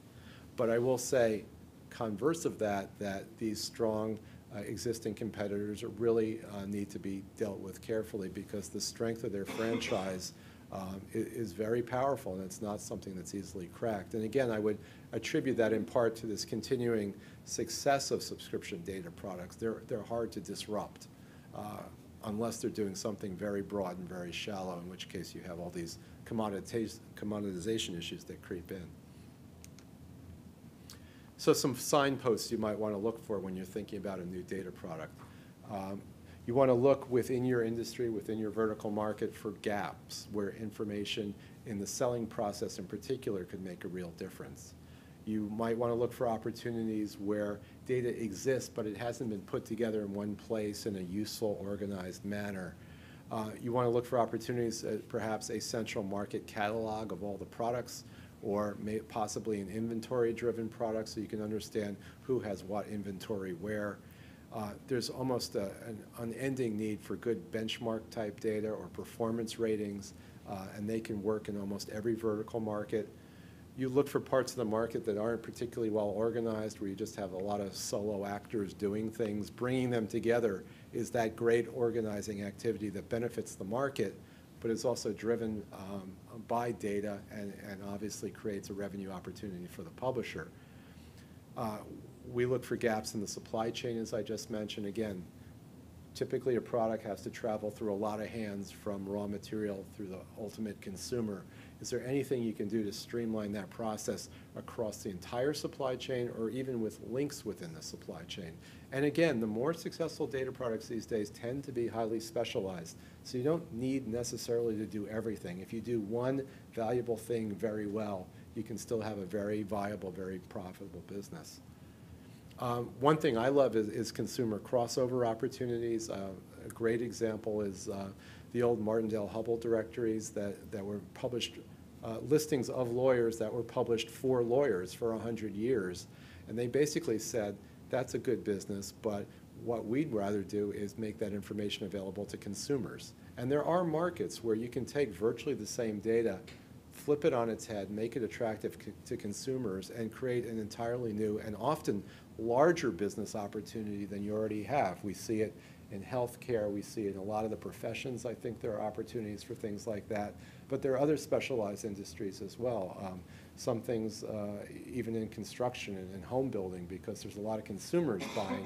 But I will say, converse of that these strong existing competitors really need to be dealt with carefully, because the strength of their franchise is very powerful, and it's not something that's easily cracked. And again, I would attribute that in part to this continuing success of subscription data products. They're hard to disrupt unless they're doing something very broad and very shallow, in which case you have all these commoditization issues that creep in. So some signposts you might want to look for when you're thinking about a new data product. You want to look within your industry, within your vertical market, for gaps where information in the selling process in particular could make a real difference. You might want to look for opportunities where data exists, but it hasn't been put together in one place in a useful, organized manner. You want to look for opportunities at perhaps a central market catalog of all the products, or possibly an inventory-driven product so you can understand who has what inventory where. There's almost an unending need for good benchmark-type data or performance ratings, and they can work in almost every vertical market. You look for parts of the market that aren't particularly well organized, where you just have a lot of solo actors doing things. Bringing them together is that great organizing activity that benefits the market, but is also driven by data and obviously creates a revenue opportunity for the publisher. We look for gaps in the supply chain, as I just mentioned. Again, typically a product has to travel through a lot of hands from raw material through the ultimate consumer. Is there anything you can do to streamline that process across the entire supply chain, or even with links within the supply chain? And again, the more successful data products these days tend to be highly specialized. So you don't need necessarily to do everything. If you do one valuable thing very well, you can still have a very viable, very profitable business. One thing I love is consumer crossover opportunities. A great example is the old Martindale-Hubbell directories that were published, listings of lawyers that were published for lawyers for 100 years. And they basically said, that's a good business, but what we'd rather do is make that information available to consumers. And there are markets where you can take virtually the same data, flip it on its head, make it attractive to consumers, and create an entirely new and often larger business opportunity than you already have. We see it in healthcare, we see it in a lot of the professions. I think there are opportunities for things like that. But there are other specialized industries as well. Some things even in construction and in home building, because there's a lot of consumers buying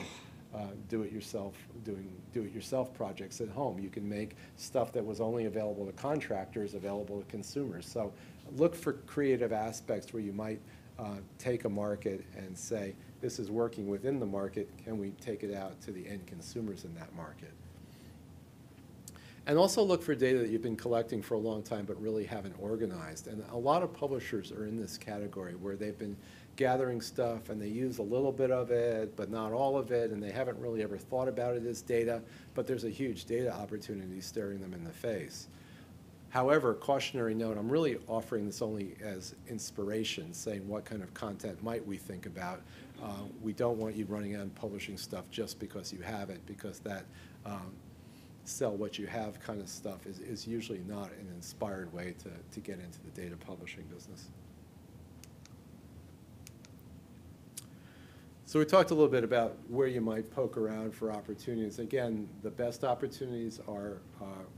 do-it-yourself projects at home. You can make stuff that was only available to contractors available to consumers. So look for creative aspects where you might take a market and say, this is working within the market, can we take it out to the end consumers in that market? And also look for data that you've been collecting for a long time but really haven't organized. And a lot of publishers are in this category where they've been gathering stuff and they use a little bit of it but not all of it, and they haven't really ever thought about it as data, but there's a huge data opportunity staring them in the face. However, cautionary note, I'm really offering this only as inspiration, saying what kind of content might we think about. We don't want you running out and publishing stuff just because you have it, because that sell what you have kind of stuff is usually not an inspired way to get into the data publishing business. So we talked a little bit about where you might poke around for opportunities. Again, the best opportunities are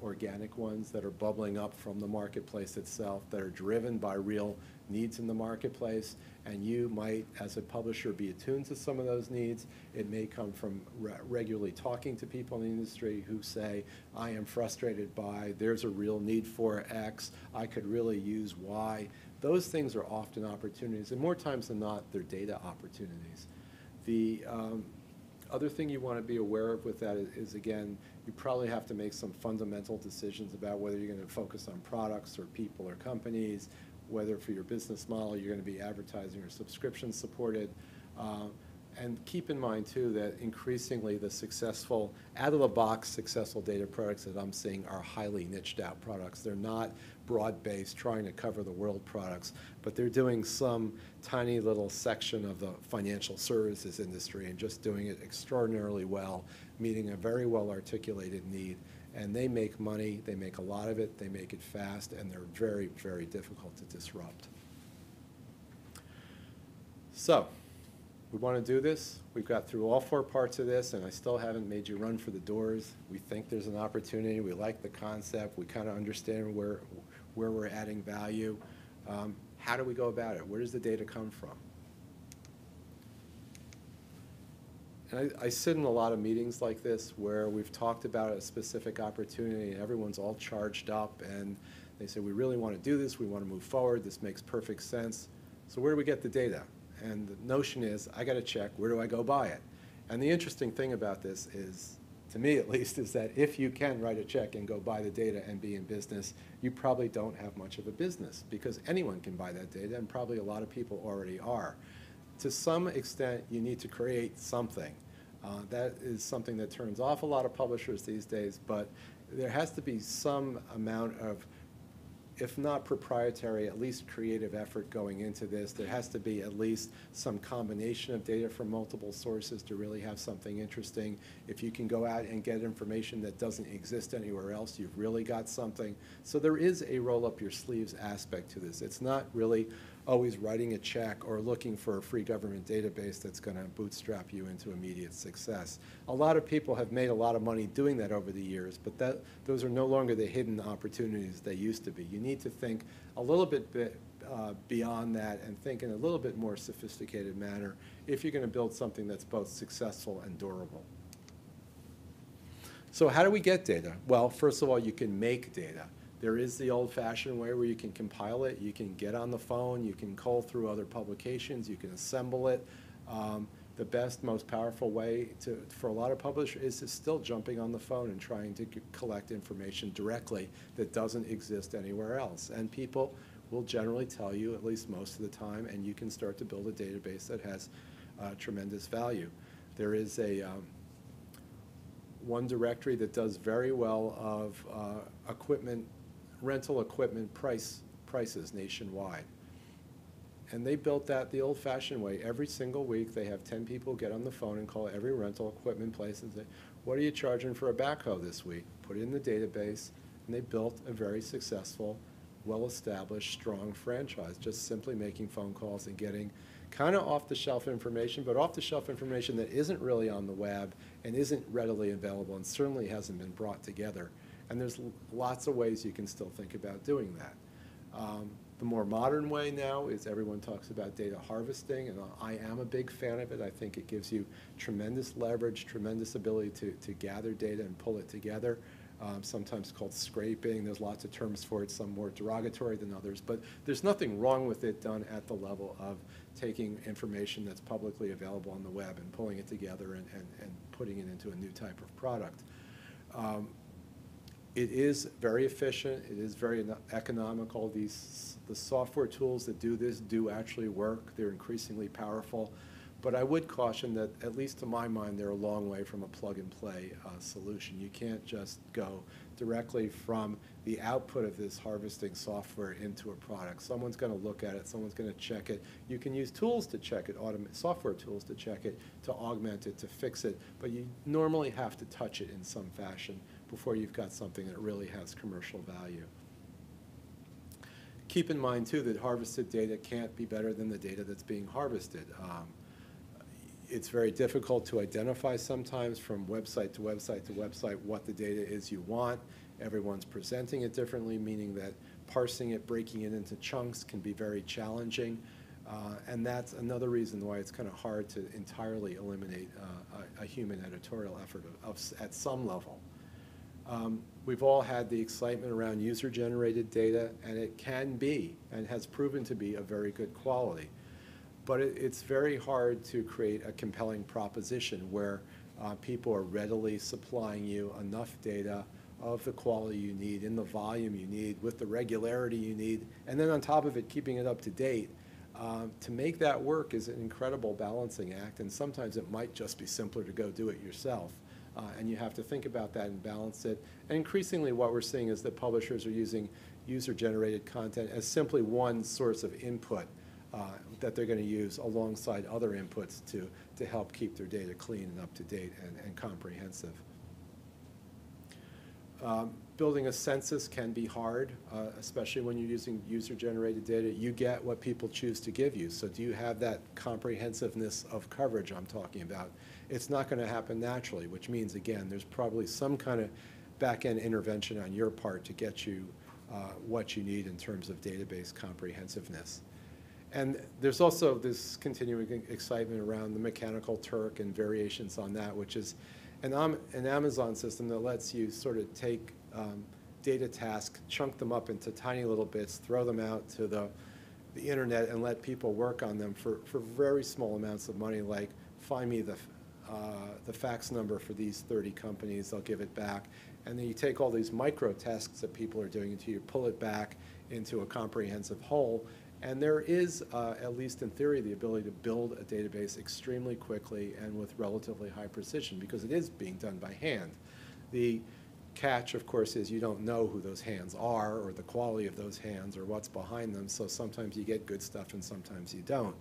organic ones that are bubbling up from the marketplace itself, that are driven by real needs in the marketplace, and you might, as a publisher, be attuned to some of those needs. It may come from regularly talking to people in the industry who say, I am frustrated by, there's a real need for X, I could really use Y. Those things are often opportunities, and more times than not, they're data opportunities. The other thing you want to be aware of with that is, again, you probably have to make some fundamental decisions about whether you're going to focus on products or people or companies, whether for your business model you're going to be advertising or subscription supported. And keep in mind, too, that increasingly the successful, out-of-the-box successful data products that I'm seeing are highly niched out products. They're not broad-based, trying to cover the world products, but they're doing some tiny little section of the financial services industry and just doing it extraordinarily well, meeting a very well-articulated need. And they make money, they make a lot of it, they make it fast, and they're very, very difficult to disrupt. So, we want to do this. We've got through all 4 parts of this, and I still haven't made you run for the doors. We think there's an opportunity. We like the concept. We kind of understand where we're adding value. How do we go about it? Where does the data come from? And I sit in a lot of meetings like this where we've talked about a specific opportunity, and everyone's all charged up, and they say, we really want to do this. We want to move forward. This makes perfect sense. So where do we get the data? And the notion is, I got to check, where do I go buy it? And the interesting thing about this is, to me at least, is that if you can write a check and go buy the data and be in business, you probably don't have much of a business, because anyone can buy that data, and probably a lot of people already are. To some extent, you need to create something. That is something that turns off a lot of publishers these days, but there has to be some amount of, if not proprietary, at least creative effort going into this. There has to be at least some combination of data from multiple sources to really have something interesting. If you can go out and get information that doesn't exist anywhere else, you've really got something. So there is a roll-up-your-sleeves aspect to this. It's not really always writing a check or looking for a free government database that's going to bootstrap you into immediate success. A lot of people have made a lot of money doing that over the years, but those are no longer the hidden opportunities they used to be. You need to think a little bit beyond that and think in a little bit more sophisticated manner if you're going to build something that's both successful and durable. So how do we get data? Well, first of all, you can make data. There is the old-fashioned way where you can compile it, you can get on the phone, you can cull through other publications, you can assemble it. The best, most powerful way for a lot of publishers is still jumping on the phone and trying to collect information directly that doesn't exist anywhere else. And people will generally tell you, at least most of the time, and you can start to build a database that has tremendous value. There is one directory that does very well of rental equipment prices nationwide. And they built that the old-fashioned way. Every single week, they have 10 people get on the phone and call every rental equipment place and say, what are you charging for a backhoe this week? Put it in the database, and they built a very successful, well-established, strong franchise, just simply making phone calls and getting kind of off-the-shelf information, but off-the-shelf information that isn't really on the web and isn't readily available and certainly hasn't been brought together. And there's lots of ways you can still think about doing that. The more modern way now is everyone talks about data harvesting, and I am a big fan of it. I think it gives you tremendous leverage, tremendous ability to gather data and pull it together, sometimes called scraping. There's lots of terms for it, some more derogatory than others, but there's nothing wrong with it done at the level of taking information that's publicly available on the web and pulling it together and putting it into a new type of product. It is very efficient. It is very economical. The software tools that do this do actually work. They're increasingly powerful. But I would caution that, at least to my mind, they're a long way from a plug-and-play solution. You can't just go directly from the output of this harvesting software into a product. Someone's going to look at it. Someone's going to check it. You can use tools to check it, software tools to check it, to augment it, to fix it. But you normally have to touch it in some fashion before you've got something that really has commercial value. Keep in mind, too, that harvested data can't be better than the data that's being harvested. It's very difficult to identify sometimes from website to website to website what the data is you want. Everyone's presenting it differently, meaning that parsing it, breaking it into chunks can be very challenging. And that's another reason why it's kind of hard to entirely eliminate a human editorial effort at some level. We've all had the excitement around user-generated data, and it can be, and has proven to be, of very good quality. But it's very hard to create a compelling proposition where people are readily supplying you enough data of the quality you need, in the volume you need, with the regularity you need, and then on top of it, keeping it up to date. To make that work is an incredible balancing act, and sometimes it might just be simpler to go do it yourself. And you have to think about that and balance it. And increasingly what we're seeing is that publishers are using user-generated content as simply one source of input that they're going to use alongside other inputs to help keep their data clean and up to date and comprehensive. Building a census can be hard, especially when you're using user-generated data. You get what people choose to give you. So do you have that comprehensiveness of coverage I'm talking about? It's not going to happen naturally, which means, again, there's probably some kind of back-end intervention on your part to get you what you need in terms of database comprehensiveness. And there's also this continuing excitement around the Mechanical Turk and variations on that, which is an Amazon system that lets you sort of take data tasks, chunk them up into tiny little bits, throw them out to the internet, and let people work on them for very small amounts of money, like find me the fax number for these 30 companies, they'll give it back. And then you take all these micro tasks that people are doing until you pull it back into a comprehensive whole. And there is, at least in theory, the ability to build a database extremely quickly and with relatively high precision, because it is being done by hand. The catch, of course, is you don't know who those hands are or the quality of those hands or what's behind them, so sometimes you get good stuff and sometimes you don't.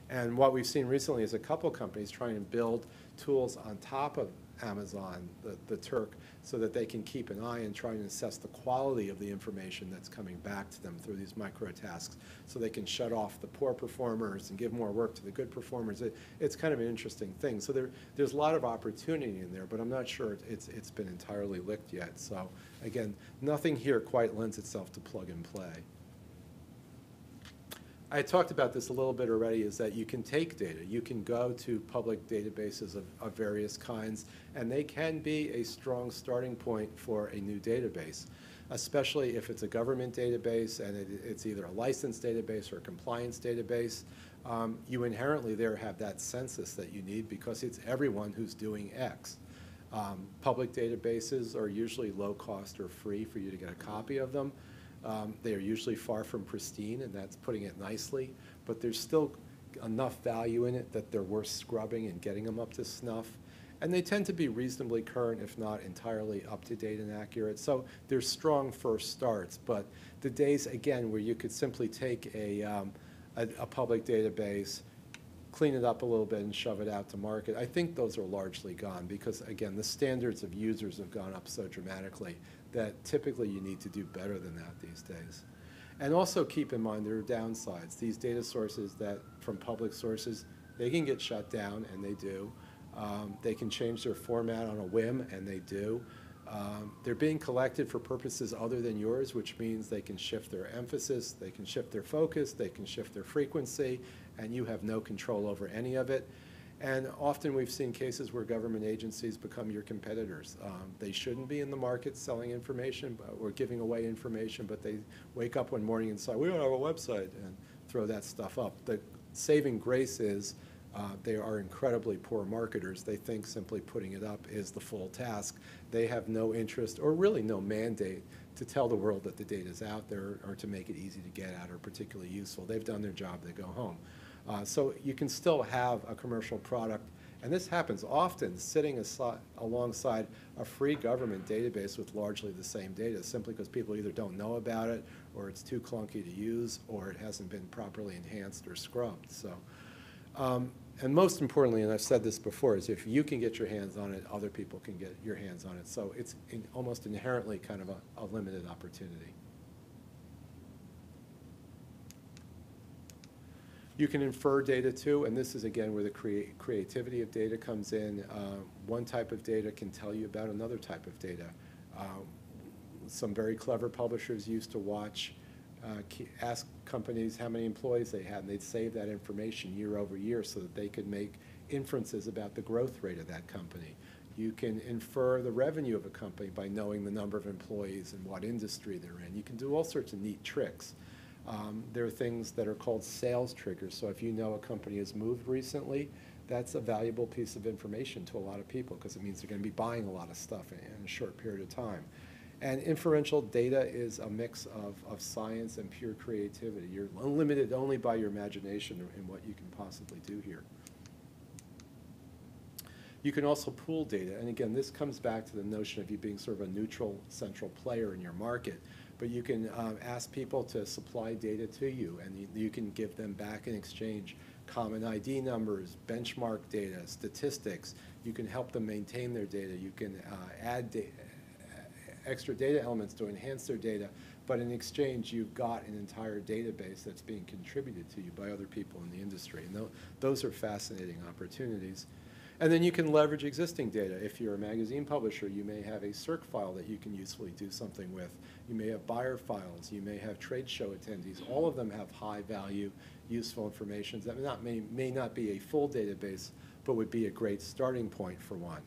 And what we've seen recently is a couple companies trying to build tools on top of Amazon, the Turk, so that they can keep an eye and try and assess the quality of the information that's coming back to them through these micro tasks, so they can shut off the poor performers and give more work to the good performers. It's kind of an interesting thing. So there's a lot of opportunity in there, but I'm not sure it's been entirely licked yet. So again, nothing here quite lends itself to plug and play. I talked about this a little bit already, is that you can take data. You can go to public databases of various kinds, and they can be a strong starting point for a new database, especially if it's a government database and it's either a licensed database or a compliance database. You inherently there have that census that you need because it's everyone who's doing X. Public databases are usually low cost or free for you to get a copy of them. They are usually far from pristine, and that's putting it nicely, but there's still enough value in it that they're worth scrubbing and getting them up to snuff. And they tend to be reasonably current, if not entirely up-to-date and accurate. So there's strong first starts, but the days, again, where you could simply take a public database, clean it up a little bit and shove it out to market, I think those are largely gone because, again, the standards of users have gone up so dramatically that typically you need to do better than that these days. And also keep in mind there are downsides. These data sources from public sources, they can get shut down, and they do. They can change their format on a whim, and they do. They're being collected for purposes other than yours, which means they can shift their emphasis, they can shift their focus, they can shift their frequency, and you have no control over any of it. And often we've seen cases where government agencies become your competitors. They shouldn't be in the market selling information or giving away information, but they wake up one morning and say, we don't have a website, and throw that stuff up. The saving grace is they are incredibly poor marketers. They think simply putting it up is the full task. They have no interest or really no mandate to tell the world that the data is out there or to make it easy to get at or particularly useful. They've done their job, they go home. So you can still have a commercial product, and this happens often sitting alongside a free government database with largely the same data, simply because people either don't know about it, or it's too clunky to use, or it hasn't been properly enhanced or scrubbed. So, and most importantly, and I've said this before, is if you can get your hands on it, other people can get your hands on it. So it's almost inherently kind of a limited opportunity. You can infer data too, and this is again where the creativity of data comes in. One type of data can tell you about another type of data. Some very clever publishers used to watch, ask companies how many employees they had, and they'd save that information year over year so that they could make inferences about the growth rate of that company. You can infer the revenue of a company by knowing the number of employees and what industry they're in. You can do all sorts of neat tricks. There are things that are called sales triggers. So if you know a company has moved recently, that's a valuable piece of information to a lot of people because it means they're going to be buying a lot of stuff in a short period of time. And inferential data is a mix of science and pure creativity. You're limited only by your imagination in what you can possibly do here. You can also pool data. And again, this comes back to the notion of you being sort of a neutral central player in your market. But you can ask people to supply data to you, and you can give them back in exchange common ID numbers, benchmark data, statistics. You can help them maintain their data. You can add extra data elements to enhance their data. But in exchange, you've got an entire database that's being contributed to you by other people in the industry. And those are fascinating opportunities. And then you can leverage existing data. If you're a magazine publisher, you may have a circ file that you can usefully do something with. You may have buyer files. You may have trade show attendees. All of them have high value, useful information that may not be a full database, but would be a great starting point for one.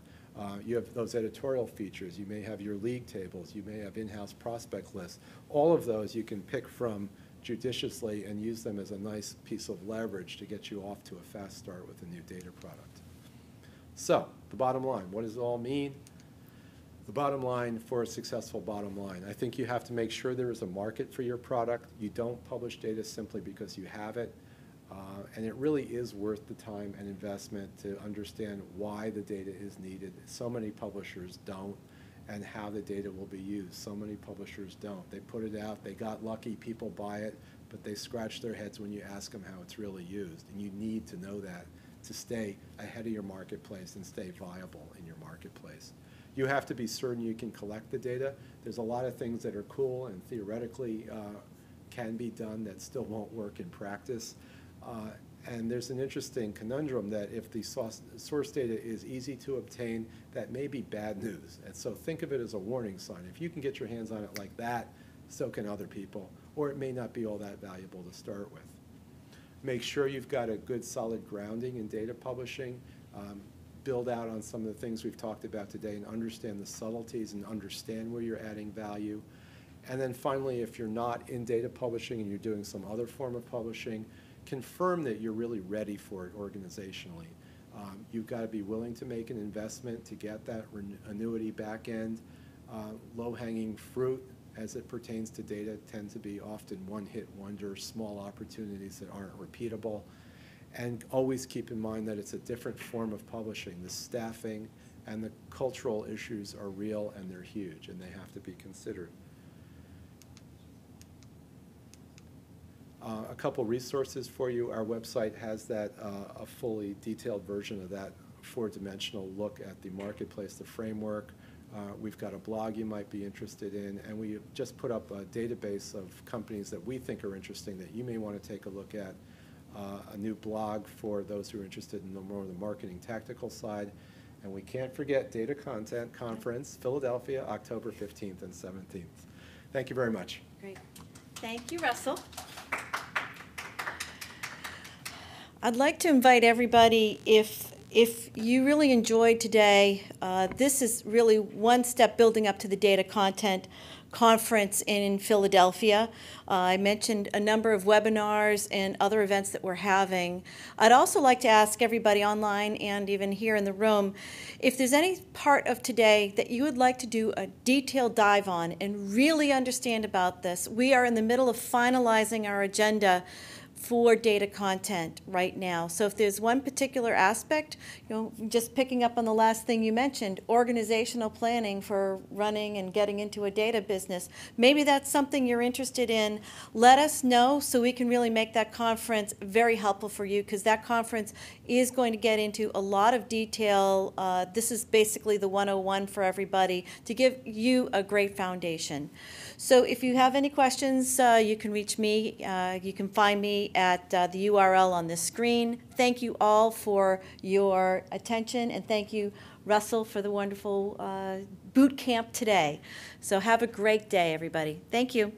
You have those editorial features. You may have your league tables. You may have in-house prospect lists. All of those you can pick from judiciously and use them as a nice piece of leverage to get you off to a fast start with a new data product. So, the bottom line, what does it all mean? The bottom line for a successful bottom line, I think you have to make sure there is a market for your product. You don't publish data simply because you have it. And it really is worth the time and investment to understand why the data is needed. So many publishers don't, and how the data will be used. So many publishers don't. They put it out, they got lucky, people buy it, but they scratch their heads when you ask them how it's really used. And you need to know that to stay ahead of your marketplace and stay viable in your marketplace. You have to be certain you can collect the data. There's a lot of things that are cool and theoretically can be done that still won't work in practice. And there's an interesting conundrum that if the source data is easy to obtain, that may be bad news. And so think of it as a warning sign. If you can get your hands on it like that, so can other people, or it may not be all that valuable to start with. Make sure you've got a good solid grounding in data publishing. Build out on some of the things we've talked about today and understand the subtleties and understand where you're adding value. And then finally, if you're not in data publishing and you're doing some other form of publishing, confirm that you're really ready for it organizationally. You've got to be willing to make an investment to get that annuity back end. Low-hanging fruit as it pertains to data tend to be often one-hit wonder, small opportunities that aren't repeatable. And always keep in mind that it's a different form of publishing. The staffing and the cultural issues are real and they're huge and they have to be considered. A couple resources for you. Our website has that, a fully detailed version of that four-dimensional look at the marketplace, the framework. We've got a blog you might be interested in, and we just put up a database of companies that we think are interesting that you may want to take a look at. A new blog for those who are interested in the more of the marketing tactical side, And we can't forget Data Content Conference, Philadelphia, October 15th and 17th. Thank you very much. Great. Thank you, Russell. I'd like to invite everybody, if you really enjoyed today, this is really one step building up to the Data Content Conference in Philadelphia. I mentioned a number of webinars and other events that we're having. I'd also like to ask everybody online and even here in the room, if there's any part of today that you would like to do a detailed dive on and really understand about this. We are in the middle of finalizing our agenda for data content right now. So if there's one particular aspect, just picking up on the last thing you mentioned, organizational planning for running and getting into a data business, maybe that's something you're interested in. Let us know so we can really make that conference very helpful for you, because that conference is going to get into a lot of detail. This is basically the 101 for everybody to give you a great foundation. So if you have any questions, you can reach me. You can find me at the URL on this screen. Thank you all for your attention, and thank you, Russell, for the wonderful boot camp today. So have a great day, everybody. Thank you.